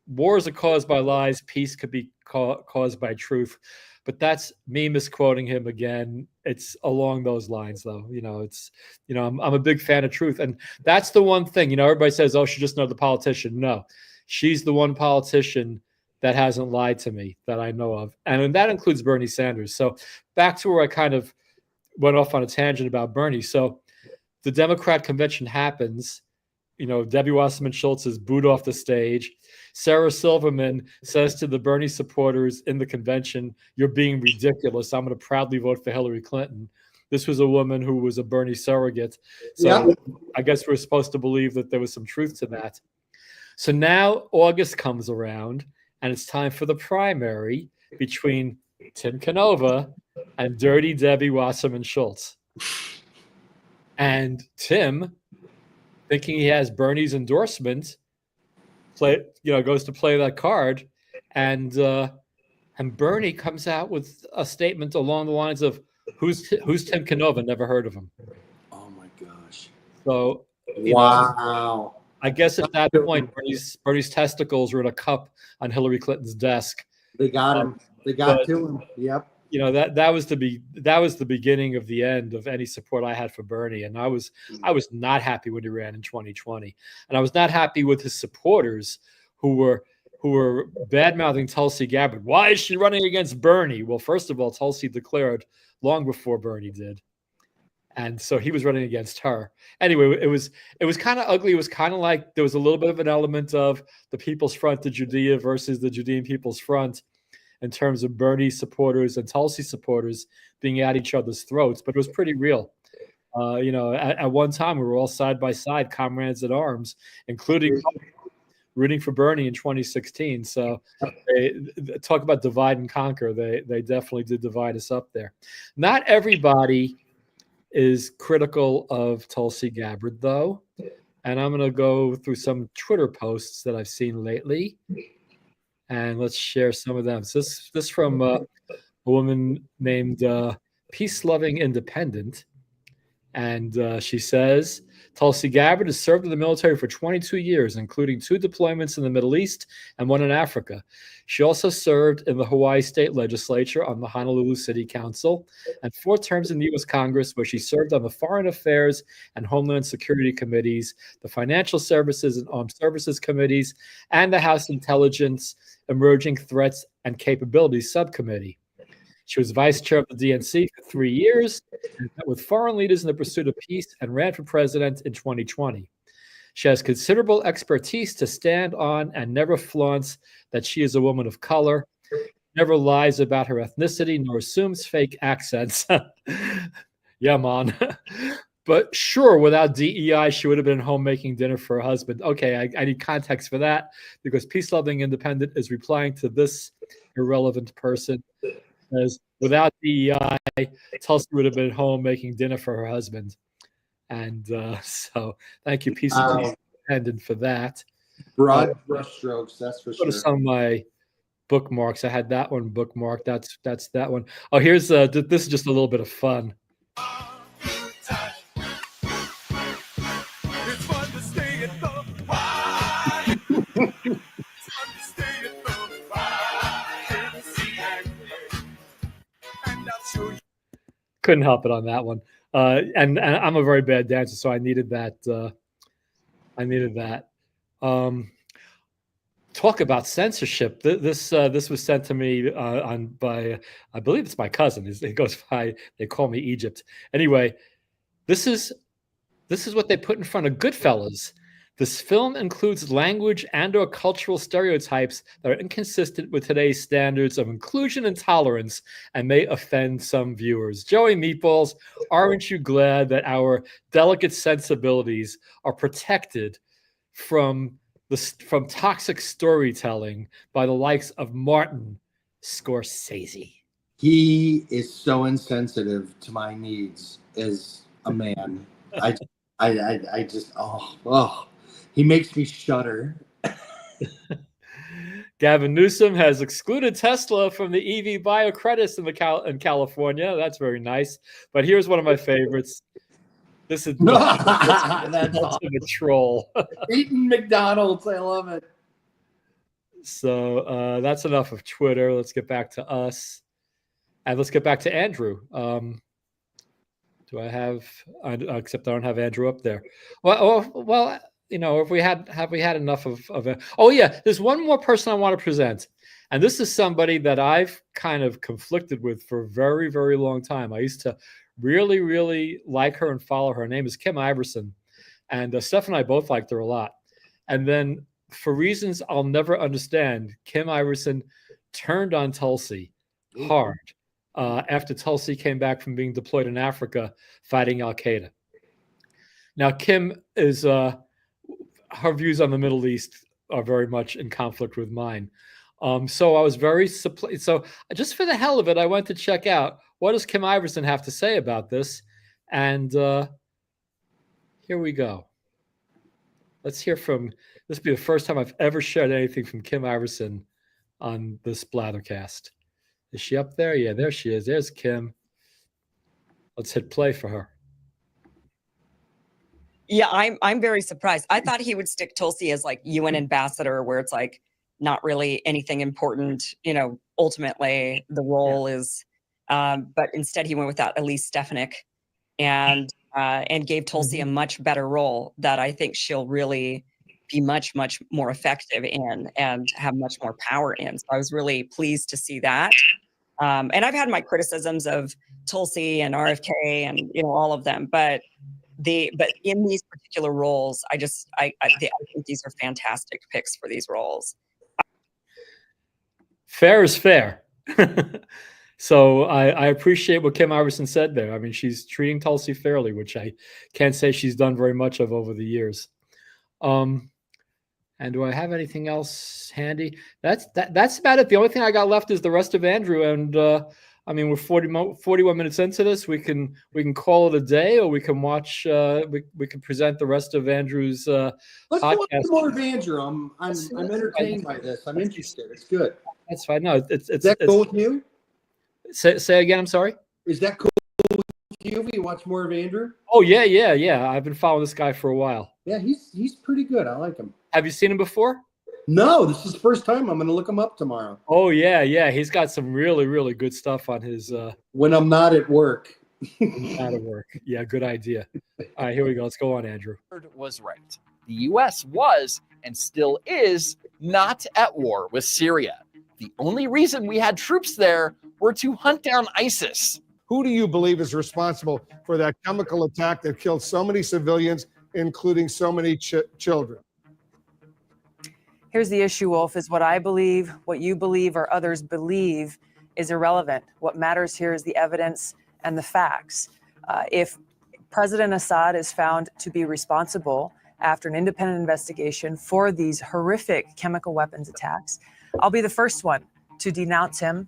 wars are caused by lies, peace could be caused by truth. But that's me misquoting him again. It's along those lines, though. I'm a big fan of truth. And that's the one thing, everybody says, oh, she's just another politician. No, she's the one politician that hasn't lied to me that I know of. And that includes Bernie Sanders. So back to where I kind of went off on a tangent about Bernie. So the Democrat convention happens. Debbie Wasserman Schultz is booed off the stage. Sarah Silverman says to the Bernie supporters in the convention, "You're being ridiculous. I'm going to proudly vote for Hillary Clinton." This was a woman who was a Bernie surrogate. So I guess we're supposed to believe that there was some truth to that. So now August comes around, and it's time for the primary between Tim Canova and Dirty Debbie Wasserman Schultz. And Tim, thinking he has Bernie's endorsement, goes to play that card, and Bernie comes out with a statement along the lines of, "Who's Tim Canova? Never heard of him." Oh my gosh! So wow. I guess at that point, Bernie's testicles were in a cup on Hillary Clinton's desk. They got him. They got to him. Yep. That was the beginning of the end of any support I had for Bernie, and I was not happy when he ran in 2020, and I was not happy with his supporters who were bad-mouthing Tulsi Gabbard. Why is she running against Bernie? Well, first of all, Tulsi declared long before Bernie did, and so he was running against her. Anyway, it was kind of ugly. It was kind of like there was a little bit of an element of the People's Front to Judea versus the Judean People's Front, in terms of Bernie supporters and Tulsi supporters being at each other's throats, but it was pretty real. At one time, we were all side by side, comrades at arms, including rooting for Bernie in 2016. So they talk about divide and conquer. They definitely did divide us up there. Not everybody is critical of Tulsi Gabbard, though. And I'm going to go through some Twitter posts that I've seen lately, and let's share some of them. So this from a woman named Peace Loving Independent. And she says, Tulsi Gabbard has served in the military for 22 years, including 2 deployments in the Middle East and 1 in Africa. She also served in the Hawaii State Legislature on the Honolulu City Council and 4 terms in the U.S. Congress, where she served on the Foreign Affairs and Homeland Security Committees, the Financial Services and Armed Services Committees, and the House Intelligence, Emerging Threats and Capabilities Subcommittee. She was vice chair of the DNC for 3 years and met with foreign leaders in the pursuit of peace and ran for president in 2020. She has considerable expertise to stand on and never flaunts that she is a woman of color, never lies about her ethnicity, nor assumes fake accents. Yeah, man. But sure, without DEI, she would have been home making dinner for her husband. Okay, I need context for that, because Peace Loving Independent is replying to this irrelevant person. As without DEI, Tulsi would have been at home making dinner for her husband. And so thank you, Peace Loving Independent, for that. Broad brushstrokes, that's for sure. Go to some of my bookmarks. I had that one bookmarked. That's that one. Oh, here's this is just a little bit of fun. Couldn't help it on that one. And I'm a very bad dancer, so I needed that. Talk about censorship. This was sent to me by I believe it's my cousin. It goes by, they call me Egypt. Anyway, this is what they put in front of Goodfellas. This film includes language and/or cultural stereotypes that are inconsistent with today's standards of inclusion and tolerance and may offend some viewers. Joey Meatballs, aren't you glad that our delicate sensibilities are protected from toxic storytelling by the likes of Martin Scorsese? He is so insensitive to my needs as a man. I just he makes me shudder. Gavin Newsom has excluded Tesla from the EV bio credits in California. That's very nice. But here's one of my favorites. This is that's a troll. Eating McDonald's, I love it. So that's enough of Twitter. Let's get back to us, and let's get back to Andrew. Do I have? Except I don't have Andrew up there. Well, have we had enough of it? Oh yeah, there's one more person I want to present, and this is somebody that I've kind of conflicted with for a very, very long time. I used to really, really like her and follow her. Her name is Kim Iverson, and Steph and I both liked her a lot. And then, for reasons I'll never understand, Kim Iverson turned on Tulsi hard. After Tulsi came back from being deployed in Africa fighting Al-Qaeda. Now, Kim is, her views on the Middle East are very much in conflict with mine. So I was very, so just for the hell of it, I went to check out, what does Kim Iverson have to say about this? And here we go. Let's hear from, this will be the first time I've ever shared anything from Kim Iverson on this Blathercast. Is she up there? Yeah, there she is. There's Kim. Let's hit play for her. Yeah, I'm very surprised. I thought he would stick Tulsi as like UN ambassador, where it's like not really anything important. Ultimately the role is, but instead he went with that Elise Stefanik, and gave Tulsi a much better role that I think she'll really be much, much more effective in and have much more power in. So I was really pleased to see that. And I've had my criticisms of Tulsi and RFK and all of them, but in these particular roles, I think these are fantastic picks for these roles. Fair is fair. So I appreciate what Kim Iverson said there. I mean, she's treating Tulsi fairly, which I can't say she's done very much of over the years. And do I have anything else handy? That's about it. The only thing I got left is the rest of Andrew. And I mean, we're 41 minutes into this. We can call it a day, or we can watch. We can present the rest of Andrew's Let's podcast. watch more of Andrew. I'm entertained by this. I'm interested. It's good. That's fine. No, it's Is that cool with you? Say again. I'm sorry. Is that cool with you? You watch more of Andrew? Oh yeah. I've been following this guy for a while. Yeah, he's pretty good. I like him. Have you seen him before? No, this is the first time. I'm going to look him up tomorrow. Oh yeah. He's got some really, really good stuff on his. When I'm not at work. Not at work. Yeah, good idea. All right, here we go. Let's go on, Andrew. Was right. The U.S. was and still is not at war with Syria. The only reason we had troops there were to hunt down ISIS. Who do you believe is responsible for that chemical attack that killed so many civilians, including so many children? Here's the issue, Wolf, is what I believe, what you believe, or others believe is irrelevant. What matters here is the evidence and the facts. If President Assad is found to be responsible after an independent investigation for these horrific chemical weapons attacks, I'll be the first one to denounce him,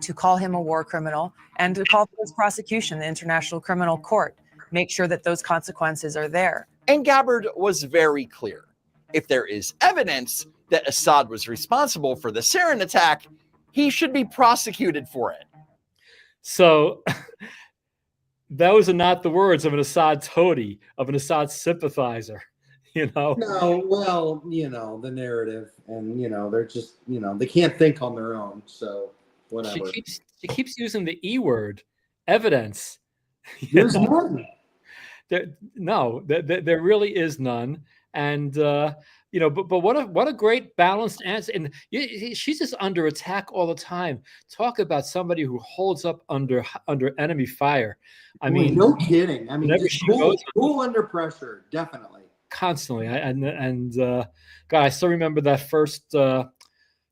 to call him a war criminal, and to call for his prosecution, the International Criminal Court. Make sure that those consequences are there. And Gabbard was very clear. If there is evidence that Assad was responsible for the sarin attack, he should be prosecuted for it. So those are not the words of an Assad toady, of an Assad sympathizer, No, well, the narrative, and they're just, they can't think on their own. So whatever. She keeps using the E word, evidence. There's none. There really is none. And but what a great balanced answer. And she's just under attack all the time. Talk about somebody who holds up under enemy fire. I mean, no kidding. I mean, she cool under pressure, definitely. Constantly. God, I still remember that first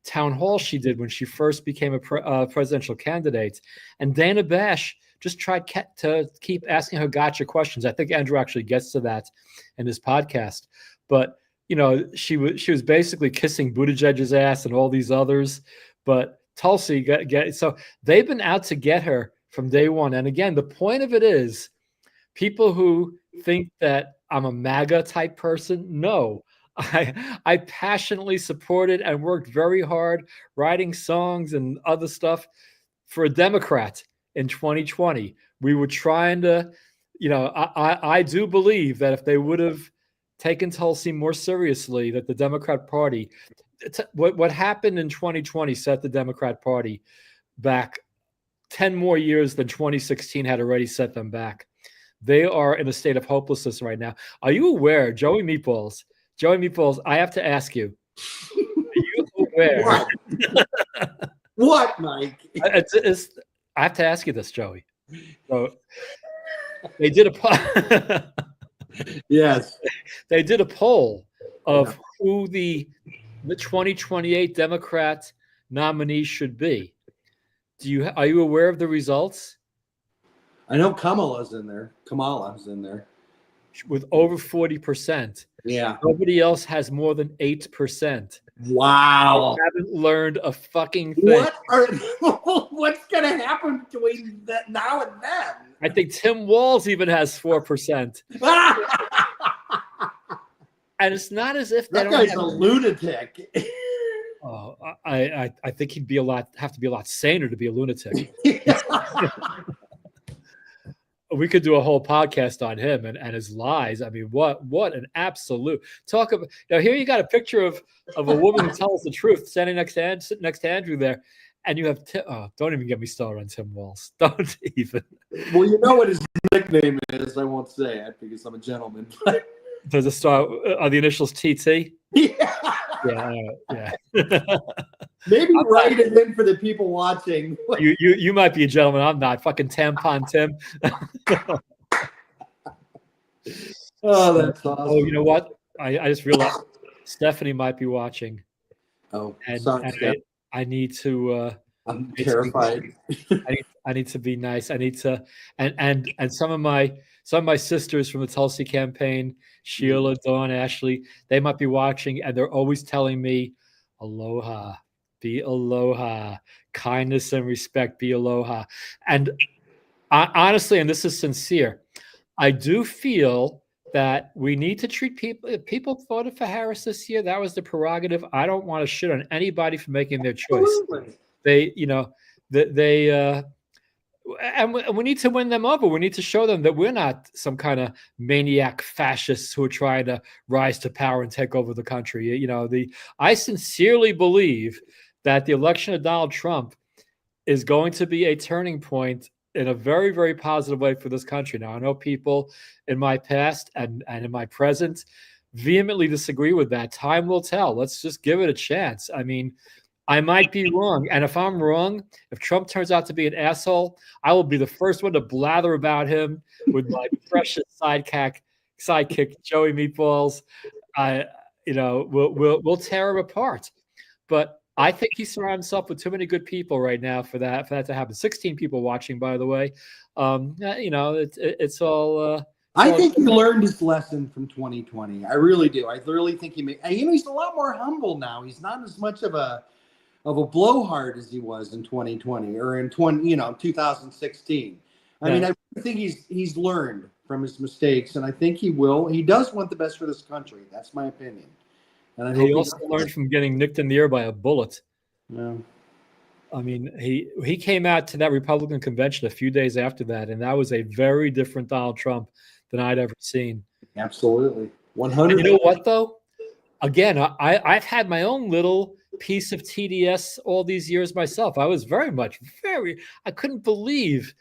town hall she did when she first became a presidential candidate. And Dana Bash just tried to keep asking her gotcha questions. I think Andrew actually gets to that in his podcast. But, she was basically kissing Buttigieg's ass and all these others. But Tulsi so they've been out to get her from day one. And again, the point of it is people who think that I'm a MAGA type person. No, I passionately supported and worked very hard writing songs and other stuff for a Democrat in 2020. We were trying to, I do believe that if they would have taken Tulsi more seriously, that the Democrat Party, what happened in 2020 set the Democrat Party back 10 more years than 2016 had already set them back. They are in a state of hopelessness right now. Are you aware, Joey Meatballs, I have to ask you, are you aware? What, Mike? I have to ask you this, Joey. So they did a yes, they did a poll of who the 2028 Democrat nominee should be. Are you aware of the results? I know Kamala's in there. With over 40%. Yeah. Nobody else has more than 8%. Wow. I haven't learned a fucking thing. What's going to happen between that now and then? I think Tim Walz even has 4%. And it's not as if that guy's a lunatic. Oh, I think he'd have to be a lot saner to be a lunatic. We could do a whole podcast on him and his lies. I mean, what an absolute talk about. Now here you got a picture of a woman who tells the truth standing next to Andrew there, and you have don't even get me started on Tim Walz. Don't even. Well, you know what his nickname is. I won't say it because I'm a gentleman. Does it start? Are the initials TT? Yeah. Yeah. Maybe write it in for the people watching. You might be a gentleman. I'm not. Fucking tampon Tim. Oh, that's awesome. Oh, you know what? I just realized Stephanie might be watching. Oh, and sorry, I need to. I'm terrified. I need to be nice. I need to, and some of my sisters from the Tulsi campaign, Sheila, Dawn, Ashley, they might be watching, and they're always telling me, "Aloha, be aloha, kindness and respect, be aloha." And honestly, and this is sincere, I do feel that we need to treat people. If people voted for Harris this year, that was the prerogative. I don't want to shit on anybody for making their choice. Absolutely. And we need to win them over. We need to show them that we're not some kind of maniac fascists who are trying to rise to power and take over the country. I sincerely believe that the election of Donald Trump is going to be a turning point in a very, very positive way for this country. Now, I know people in my past and in my present vehemently disagree with that. Time will tell. Let's just give it a chance. I mean, I might be wrong. And if I'm wrong, if Trump turns out to be an asshole, I will be the first one to blather about him with my precious sidekick, Joey Meatballs. We'll tear him apart. But I think he surrounded himself with too many good people right now for that to happen. 16 people watching, by the way. It's all. I think he learned his lesson from 2020. I really do. I really think he's a lot more humble now. He's not as much of a blowhard as he was in 2020 or in 2016. I mean, I think he's learned from his mistakes, and I think he will. He does want the best for this country. That's my opinion. And he also learned from getting nicked in the ear by a bullet. Yeah. I mean, he came out to that Republican convention a few days after that, and that was a very different Donald Trump than I'd ever seen. Absolutely. 100. You know what, though? Again, I've had my own little piece of TDS all these years myself. I was I couldn't believe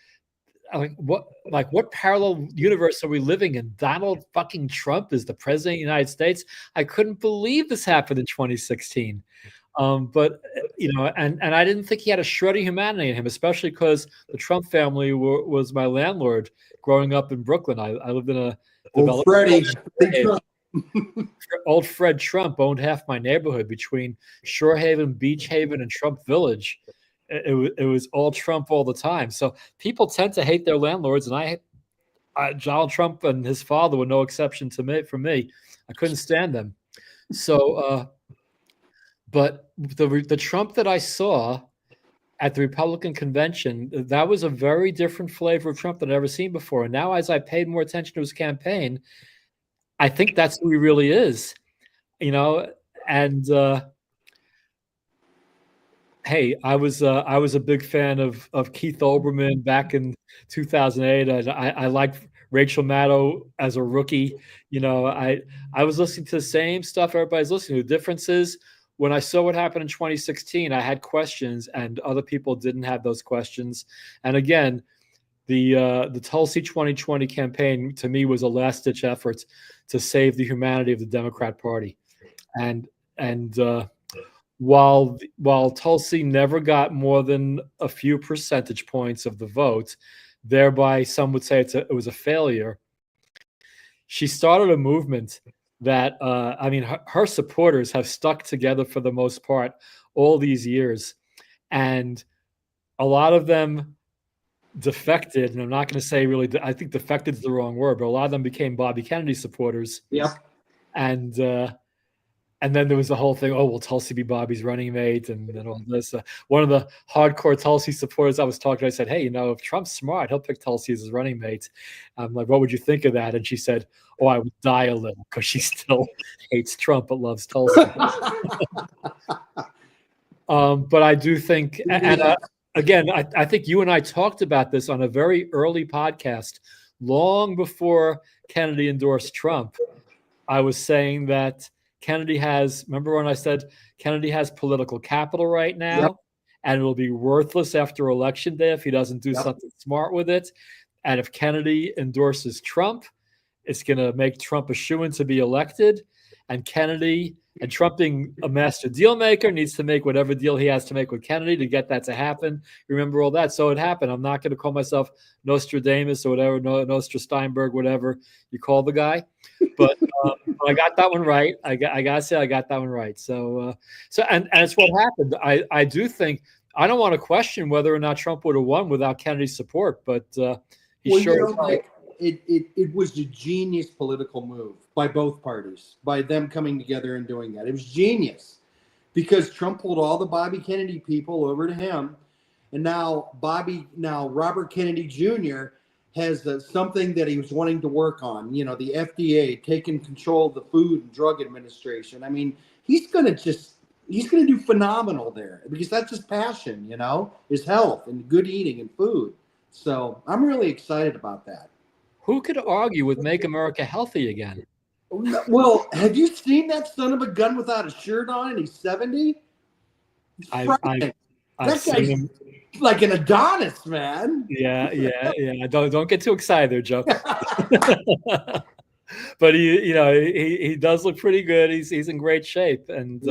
what parallel universe are we living in? Donald fucking Trump is the president of the United States. I couldn't believe this happened in 2016. But I didn't think he had a shred of humanity in him, especially because the Trump family was my landlord growing up in Brooklyn. I lived in a old Freddie. Old Fred Trump owned half my neighborhood between Shore Haven, Beach Haven, and Trump Village. It was all Trump all the time. So people tend to hate their landlords, and Donald Trump and his father were no exception for me. I couldn't stand them. So, but the Trump that I saw at the Republican convention, that was a very different flavor of Trump than I've ever seen before. And now, as I paid more attention to his campaign, I think that's who he really is, and hey, I was a big fan of Keith Olbermann back in 2008. I liked Rachel Maddow as a rookie. I was listening to the same stuff everybody's listening to. The difference is when I saw what happened in 2016, I had questions and other people didn't have those questions. And again, the Tulsi 2020 campaign to me was a last-ditch effort to save the humanity of the Democrat Party. And while Tulsi never got more than a few percentage points of the vote, thereby some would say it was a failure, she started a movement that her supporters have stuck together for the most part all these years, and a lot of them defected. And I'm not going to say really, I think defected is the wrong word, but a lot of them became Bobby Kennedy supporters. Yep. And then there was the whole thing, oh, will Tulsi be Bobby's running mate? And then all this. One of the hardcore Tulsi supporters I was talking to, I said, hey, if Trump's smart, he'll pick Tulsi as his running mate. I'm like, what would you think of that? And she said, oh, I would die a little, because she still hates Trump but loves Tulsi. But I do think, again, I think you and I talked about this on a very early podcast, long before Kennedy endorsed Trump. I was saying that Kennedy remember when I said Kennedy has political capital right now, yep, and it will be worthless after Election Day if he doesn't do something smart with it. And if Kennedy endorses Trump, it's going to make Trump a shoo-in to be elected. And Kennedy, and Trump being a master deal maker, needs to make whatever deal he has to make with Kennedy to get that to happen. Remember all that. So it happened. I'm not going to call myself Nostradamus or whatever, Nostra Steinberg, whatever you call the guy. But I got that one right. I got to say I got that one right. So and it's what happened. I do think, I don't want to question whether or not Trump would have won without Kennedy's support, but it was a genius political move by both parties, by them coming together and doing that. It was genius because Trump pulled all the Bobby Kennedy people over to him. And now Robert Kennedy Jr. has something that he was wanting to work on, the FDA, taking control of the Food and Drug Administration. I mean, he's going to do phenomenal there because that's his passion, is health and good eating and food. So I'm really excited about that. Who could argue with Make America Healthy Again? Well, have you seen that son of a gun without a shirt on and he's 70? I've seen him. Like an Adonis, man. Yeah. Don't get too excited there, Joe. But he does look pretty good. He's in great shape, and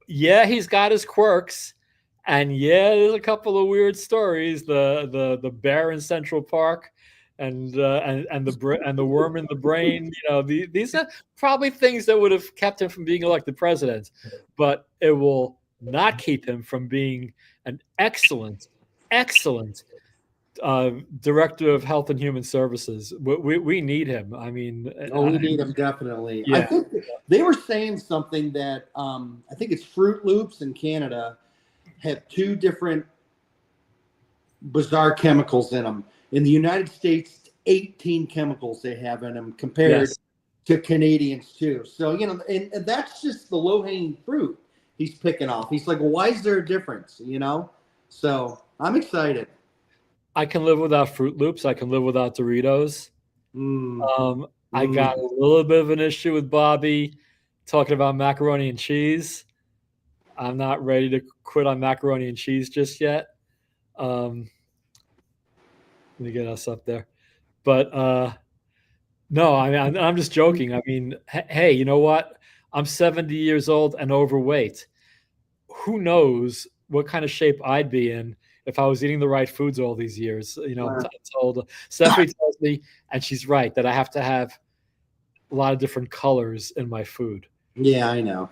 he's got his quirks, and there's a couple of weird stories. The bear in Central Park, and the worm in the brain. These are probably things that would have kept him from being elected president, but it will not keep him from being an excellent director of Health and Human Services. We need him. I mean, we need him definitely. Yeah. I think they were saying something that I think it's Fruit Loops in Canada have two different bizarre chemicals in them. In the United States, 18 chemicals they have in them compared to Canadians too. So and that's just the low-hanging fruit he's picking off. He's like, well, why is there a difference? So I'm excited. I can live without Fruit Loops. I can live without Doritos. I got a little bit of an issue with Bobby talking about macaroni and cheese. I'm not ready to quit on macaroni and cheese just yet. Let me get us up there. But no, I'm just joking. I mean, hey, you know what? I'm 70 years old and overweight. Who knows what kind of shape I'd be in if I was eating the right foods all these years. Stephanie tells me, and she's right, that I have to have a lot of different colors in my food. Yeah, I know.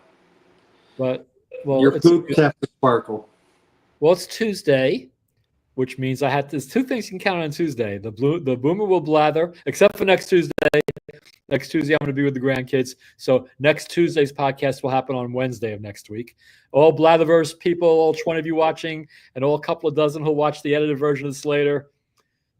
But your poops have to sparkle. Well, it's Tuesday, which means there's two things you can count on Tuesday. The Boomer will blather, except for next Tuesday. Next Tuesday, I'm going to be with the grandkids. So next Tuesday's podcast will happen on Wednesday of next week. All Blatherverse people, all 20 of you watching, and all a couple of dozen who'll watch the edited version of this later.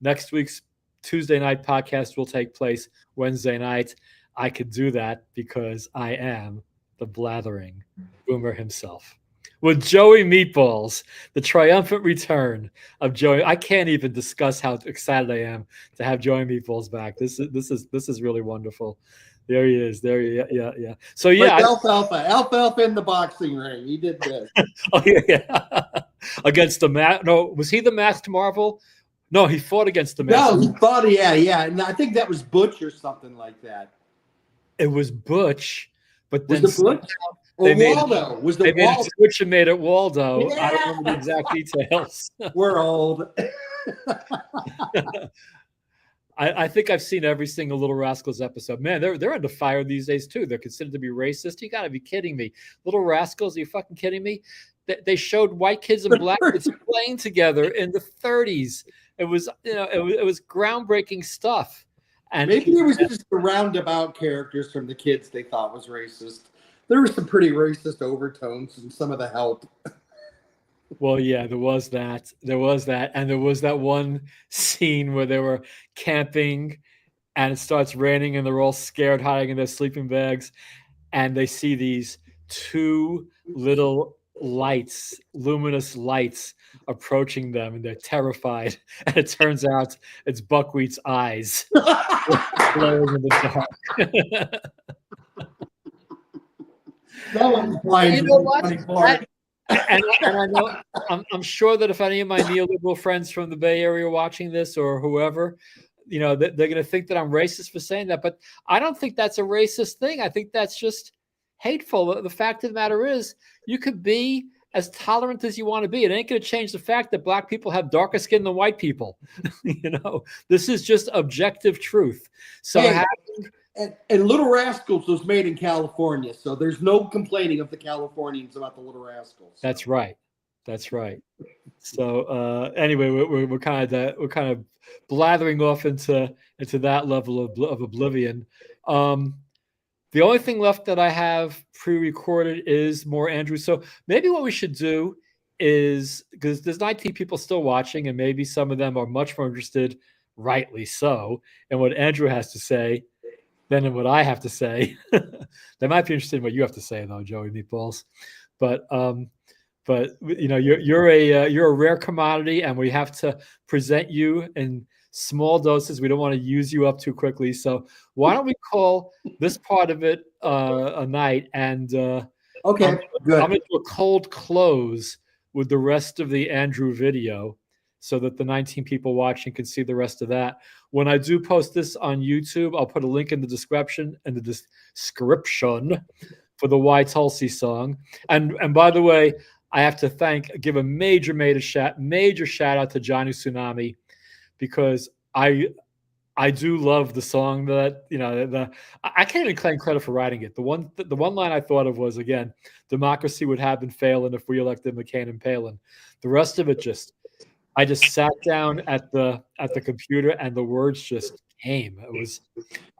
Next week's Tuesday night podcast will take place Wednesday night. I could do that because I am the blathering Boomer himself. with Joey Meatballs, the triumphant return of Joey. I can't even discuss how excited I am to have Joey Meatballs back. This is really wonderful. There he is. There he, yeah. So yeah, like Alfalfa in the boxing ring. He did this. Oh yeah. Against the No, was he the Masked Marvel? No, he fought against the Masked. No, he fought. Yeah, and I think that was Butch or something like that. It was Butch, but Was then it Butch? Or Waldo? Was the they made Waldo? it Butch and made it Waldo. Yeah. I don't remember the exact details. We're old. I think I've seen every single Little Rascals episode. Man, they're under fire these days too. They're considered to be racist. You got to be kidding me. Little Rascals, are you fucking kidding me? They showed white kids and black kids playing together in the 30s. It was, it was groundbreaking stuff. And maybe it was just the roundabout characters from the kids they thought was racist. There were some pretty racist overtones in some of the help. Well, yeah, there was that. And there was that one scene where they were camping and it starts raining and they're all scared, hiding in their sleeping bags. And they see these two little lights, luminous lights approaching them, and they're terrified. And it turns out it's Buckwheat's eyes glowing in the dark. You know what? And I know I'm sure that if any of my neoliberal friends from the Bay Area are watching this or whoever, they're going to think that I'm racist for saying that. But I don't think that's a racist thing. I think that's just hateful. The fact of the matter is, you could be as tolerant as you want to be. It ain't going to change the fact that black people have darker skin than white people. This is just objective truth. So and Little Rascals was made in California, so there's no complaining of the Californians about the Little Rascals. That's right. So anyway, we're kind of blathering off into that level of oblivion. The only thing left that I have pre-recorded is more Andrew. So maybe what we should do is, because there's 19 people still watching, and maybe some of them are much more interested, rightly so, in what Andrew has to say than in what I have to say. They might be interested in what you have to say, though, Joey Meatballs. But you're a rare commodity, and we have to present you in small doses. We don't want to use you up too quickly. So why don't we call this part of it a night? And okay, good. I'm going to do a cold close with the rest of the Andrew video, so that the 19 people watching can see the rest of that. When I do post this on YouTube, I'll put a link in the description for the Why Tulsi song. And by the way, I have to give a major shout out to Johnny Tsunami, because I do love the song. That I can't even claim credit for writing it. The one line I thought of was, again, democracy would have been failing if we elected McCain and Palin. The rest of it I just sat down at the computer and the words just came.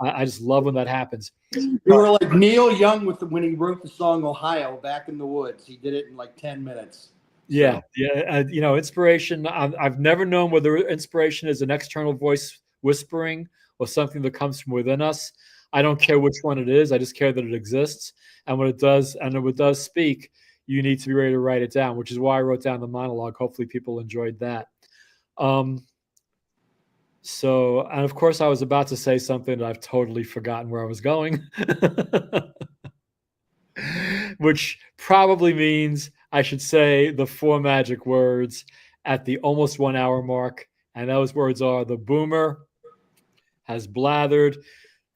I just love when that happens. You were like Neil Young when he wrote the song Ohio back in the woods. He did it in like 10 minutes. Yeah. Inspiration. I've never known whether inspiration is an external voice whispering or something that comes from within us. I don't care which one it is. I just care that it exists. And when it does speak, you need to be ready to write it down, which is why I wrote down the monologue. Hopefully people enjoyed that. So, and of course I was about to say something that I've totally forgotten where I was going, which probably means I should say the 4 magic words at the almost 1 hour mark. And those words are: the Boomer has blathered.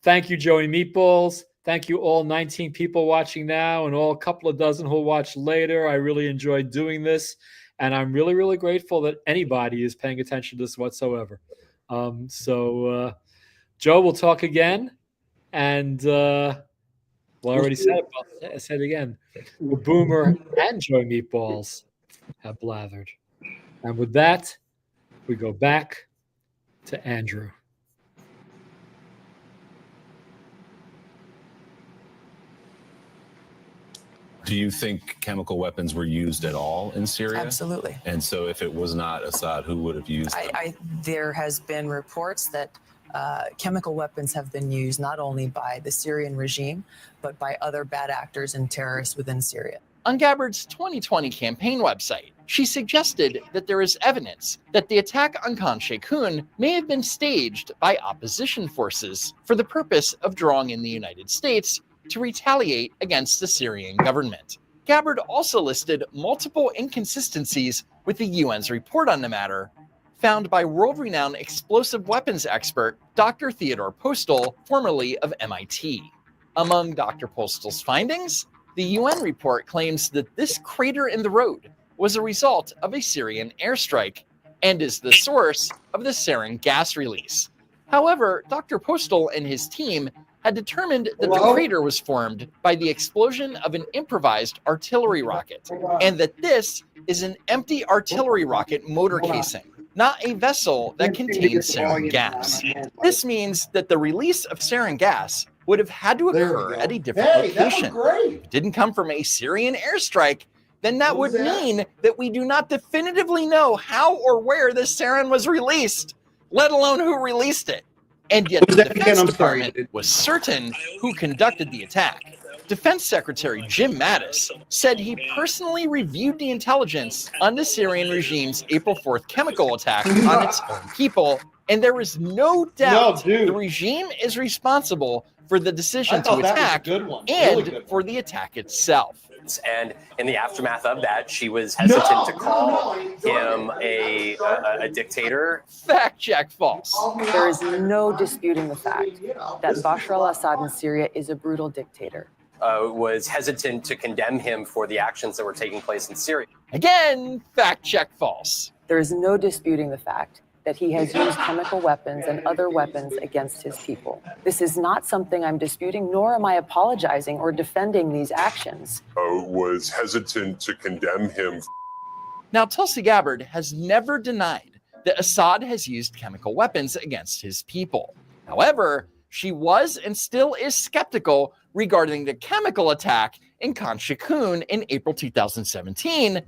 Thank you, Joey Meatballs. Thank you all 19 people watching now, and all a couple of dozen who'll watch later. I really enjoyed doing this, and I'm really, really grateful that anybody is paying attention to this whatsoever. So Joe, we'll talk again. And I already said it, but I said it again. The Boomer and Joey Meatballs have blathered. And with that, we go back to Andrew. Do you think chemical weapons were used at all in Syria? Absolutely. And so if it was not Assad, who would have used them? There has been reports that chemical weapons have been used not only by the Syrian regime, but by other bad actors and terrorists within Syria. On Gabbard's 2020 campaign website, she suggested that there is evidence that the attack on Khan Sheikhoun may have been staged by opposition forces for the purpose of drawing in the United States to retaliate against the Syrian government. Gabbard also listed multiple inconsistencies with the UN's report on the matter, found by world-renowned explosive weapons expert Dr. Theodore Postel, formerly of MIT. Among Dr. Postel's findings, the UN report claims that this crater in the road was a result of a Syrian airstrike and is the source of the sarin gas release. However, Dr. Postel and his team had determined that the crater was formed by the explosion of an improvised artillery rocket, and that this is an empty artillery rocket motor casing, not a vessel that contains sarin gas. This means that the release of sarin gas would have had to occur at a different location. If it didn't come from a Syrian airstrike, then that would mean that we do not definitively know how or where this sarin was released, let alone who released it. And yet the Defense Department was certain who conducted the attack. Defense Secretary Jim Mattis said he personally reviewed the intelligence on the Syrian regime's April 4th chemical attack on its own people, and there is no doubt the regime is responsible for the decision to attack and for the attack itself. And in the aftermath of that, she was hesitant to call him a dictator. Fact check false. There is no disputing the fact that Bashar al-Assad in Syria is a brutal dictator. Was hesitant to condemn him for the actions that were taking place in Syria. Again, fact check false. There is no disputing the fact that he has used chemical weapons and other weapons against his people. This is not something I'm disputing, nor am I apologizing or defending these actions. Was hesitant to condemn him. Now, Tulsi Gabbard has never denied that Assad has used chemical weapons against his people. However, she was and still is skeptical regarding the chemical attack in Khan Sheikhoun in April 2017,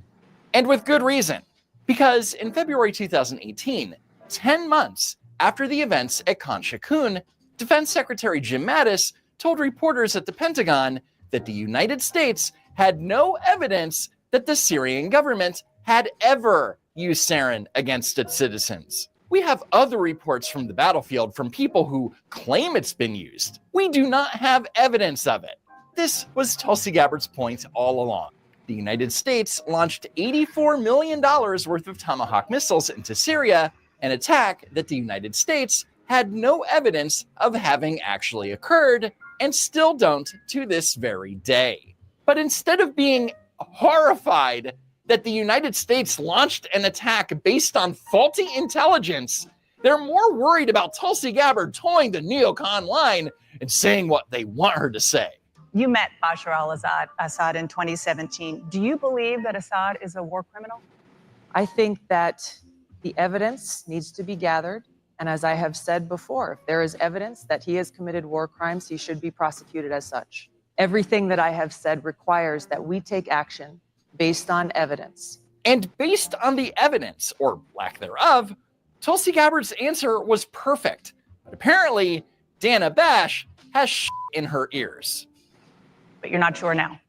and with good reason. Because in February 2018, 10 months after the events at Khan Sheikhoun, Defense Secretary Jim Mattis told reporters at the Pentagon that the United States had no evidence that the Syrian government had ever used sarin against its citizens. We have other reports from the battlefield from people who claim it's been used. We do not have evidence of it. This was Tulsi Gabbard's point all along. The United States launched $84 million worth of Tomahawk missiles into Syria, an attack that the United States had no evidence of having actually occurred, and still don't to this very day. But instead of being horrified that the United States launched an attack based on faulty intelligence, they're more worried about Tulsi Gabbard towing the neocon line and saying what they want her to say. You met Bashar al-Assad in 2017. Do you believe that Assad is a war criminal? I think that the evidence needs to be gathered. And as I have said before, if there is evidence that he has committed war crimes, he should be prosecuted as such. Everything that I have said requires that we take action based on evidence. And based on the evidence, or lack thereof, Tulsi Gabbard's answer was perfect. But apparently, Dana Bash has shit in her ears. But you're not sure now.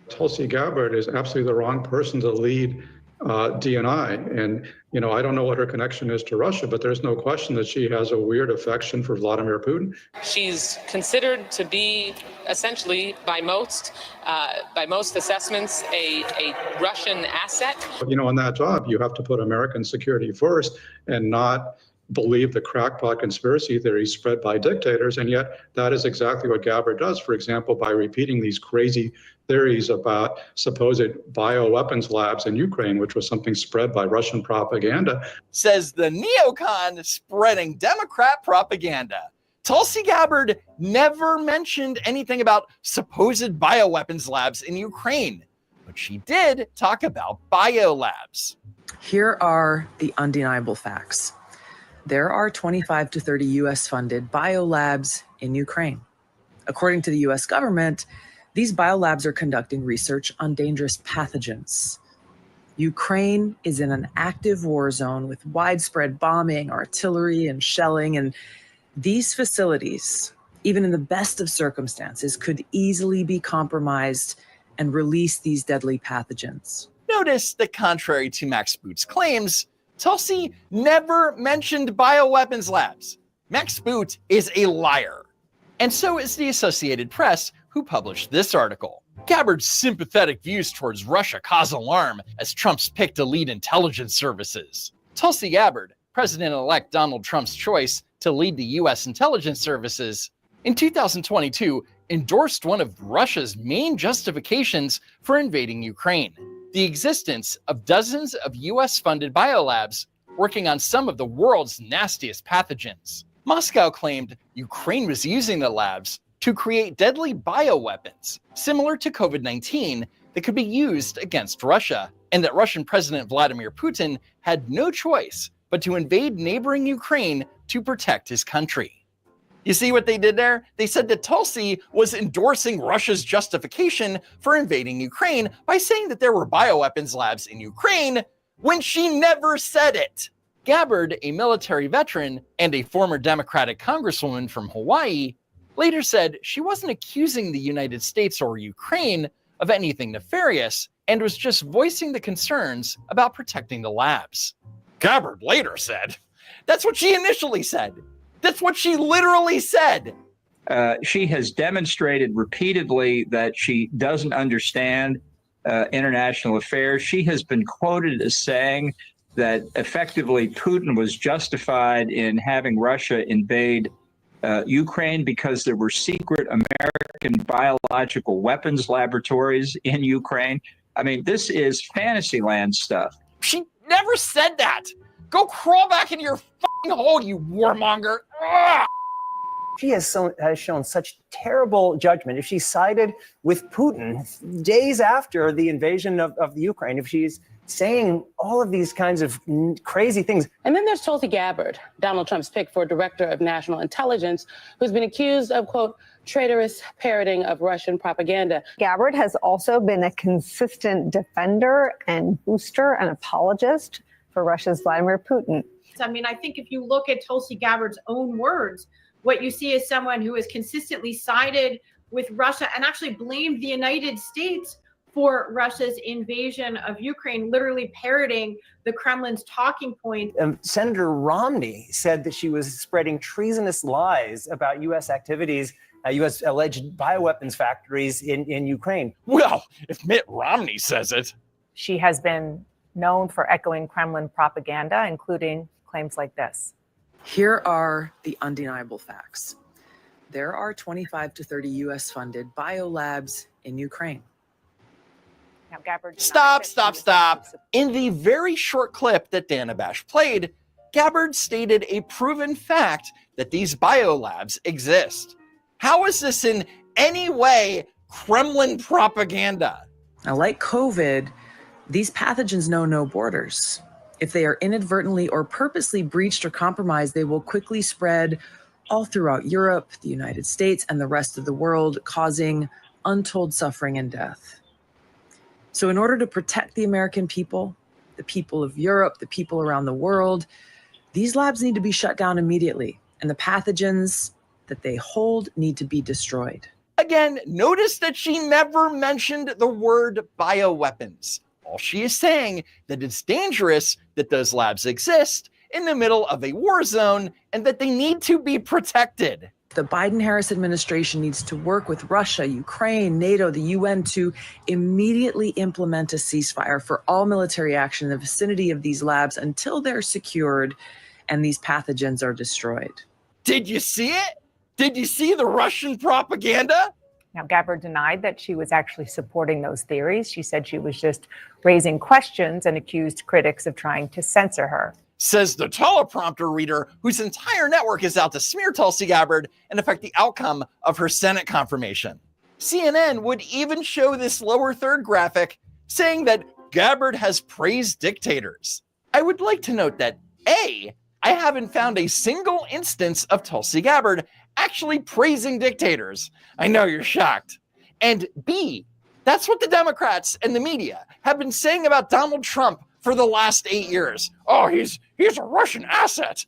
Tulsi Gabbard is absolutely the wrong person to lead DNI. And, you know, I don't know what her connection is to Russia, but there's no question that she has a weird affection for Vladimir Putin. She's considered to be essentially, by most assessments, a Russian asset. You know, on that job, you have to put American security first and not believe the crackpot conspiracy theories spread by dictators. And yet that is exactly what Gabbard does, for example, by repeating these crazy theories about supposed bioweapons labs in Ukraine, which was something spread by Russian propaganda. Says the neocon spreading Democrat propaganda. Tulsi Gabbard never mentioned anything about supposed bioweapons labs in Ukraine, but she did talk about biolabs. Here are the undeniable facts. There are 25 to 30 US-funded biolabs in Ukraine. According to the US government, these biolabs are conducting research on dangerous pathogens. Ukraine is in an active war zone with widespread bombing, artillery, and shelling, and these facilities even in the best of circumstances, could easily be compromised and release these deadly pathogens. Notice that contrary to Max Boot's claims, Tulsi never mentioned bioweapons labs. Max Boot is a liar. And so is the Associated Press, who published this article. Gabbard's sympathetic views towards Russia cause alarm as Trump's pick to lead intelligence services. Tulsi Gabbard, President-elect Donald Trump's choice to lead the U.S. intelligence services, in 2022 endorsed one of Russia's main justifications for invading Ukraine: the existence of dozens of US-funded biolabs working on some of the world's nastiest pathogens. Moscow claimed Ukraine was using the labs to create deadly bioweapons, similar to COVID-19, that could be used against Russia, and that Russian President Vladimir Putin had no choice but to invade neighboring Ukraine to protect his country. You see what they did there? They said that Tulsi was endorsing Russia's justification for invading Ukraine by saying that there were bioweapons labs in Ukraine when she never said it. Gabbard, a military veteran and a former Democratic congresswoman from Hawaii, later said she wasn't accusing the United States or Ukraine of anything nefarious and was just voicing the concerns about protecting the labs. Gabbard later said, that's what she initially said. That's what she literally said. She has demonstrated repeatedly that she doesn't understand international affairs. She has been quoted as saying that effectively Putin was justified in having Russia invade Ukraine because there were secret American biological weapons laboratories in Ukraine. I mean, this is fantasyland stuff. She never said that. Go crawl back into your fucking hole, you warmonger. Ugh! She has shown such terrible judgment. If she sided with Putin days after the invasion of the Ukraine, if she's saying all of these kinds of crazy things. And then there's Tulsi Gabbard, Donald Trump's pick for Director of National Intelligence, who's been accused of, quote, traitorous parroting of Russian propaganda. Gabbard has also been a consistent defender and booster and apologist for Russia's Vladimir Putin. I mean, I think if you look at Tulsi Gabbard's own words, what you see is someone who has consistently sided with Russia and actually blamed the United States for Russia's invasion of Ukraine, literally parroting the Kremlin's talking point. Senator Romney said that she was spreading treasonous lies about U.S. activities, U.S. alleged bioweapons factories in Ukraine. Well, if Mitt Romney says it. She has been known for echoing Kremlin propaganda, including claims like this. Here are the undeniable facts. There are 25 to 30 US-funded biolabs in Ukraine. Now, Gabbard, Stop. In the very short clip that Dan Abash played, Gabbard stated a proven fact that these biolabs exist. How is this in any way Kremlin propaganda? Now, like COVID, these pathogens know no borders. If they are inadvertently or purposely breached or compromised, they will quickly spread all throughout Europe, the United States, and the rest of the world, causing untold suffering and death. So in order to protect the American people, the people of Europe, the people around the world, these labs need to be shut down immediately, and the pathogens that they hold need to be destroyed. Again, notice that she never mentioned the word bioweapons. All she is saying that it's dangerous that those labs exist in the middle of a war zone and that they need to be protected. The Biden-Harris administration needs to work with Russia, Ukraine, NATO, the UN to immediately implement a ceasefire for all military action in the vicinity of these labs until they're secured and these pathogens are destroyed. Did you see it? Did you see the Russian propaganda? Now, Gabbard denied that she was actually supporting those theories. She said she was just raising questions and accused critics of trying to censor her. Says the teleprompter reader whose entire network is out to smear Tulsi Gabbard and affect the outcome of her Senate confirmation. CNN would even show this lower third graphic saying that Gabbard has praised dictators. I would like to note that A, I haven't found a single instance of Tulsi Gabbard actually praising dictators. I know you're shocked. And B, that's what the Democrats and the media have been saying about Donald Trump for the last 8 years. Oh, he's a Russian asset.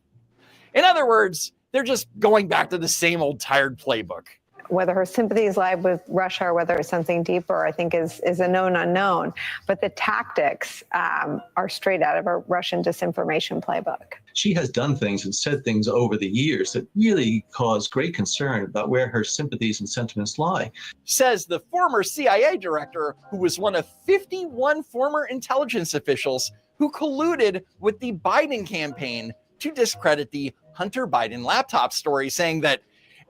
In other words, they're just going back to the same old tired playbook. Whether her sympathies lie with Russia or whether it's something deeper, I think is a known unknown. But the tactics are straight out of a Russian disinformation playbook. She has done things and said things over the years that really cause great concern about where her sympathies and sentiments lie. Says the former CIA director, who was one of 51 former intelligence officials who colluded with the Biden campaign to discredit the Hunter Biden laptop story, saying that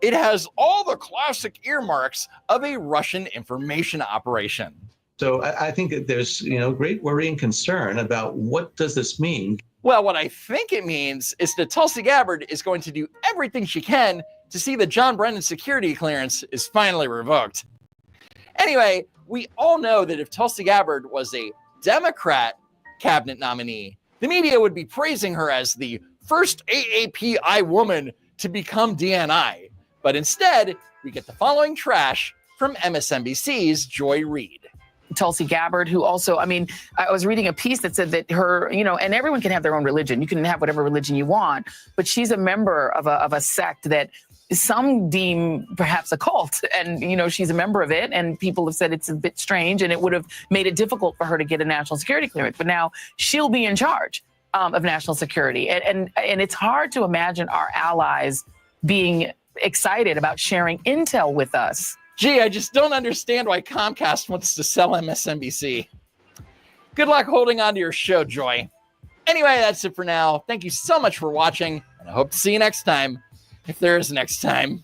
it has all the classic earmarks of a Russian information operation. So I think that there's, great worry and concern about what does this mean? Well, what I think it means is that Tulsi Gabbard is going to do everything she can to see that John Brennan's security clearance is finally revoked. Anyway, we all know that if Tulsi Gabbard was a Democrat cabinet nominee, the media would be praising her as the first AAPI woman to become DNI. But instead, we get the following trash from MSNBC's Joy Reid. Tulsi Gabbard, who also, I was reading a piece that said that her, and everyone can have their own religion. You can have whatever religion you want, but she's a member of a sect that some deem perhaps a cult. And, she's a member of it. And people have said it's a bit strange and it would have made it difficult for her to get a national security clearance. But now she'll be in charge of national security. And it's hard to imagine our allies being excited about sharing intel with us. Gee, I just don't understand why Comcast wants to sell MSNBC. Good luck holding on to your show, Joy. Anyway, that's it for now. Thank you so much for watching, and I hope to see you next time, if there is a next time.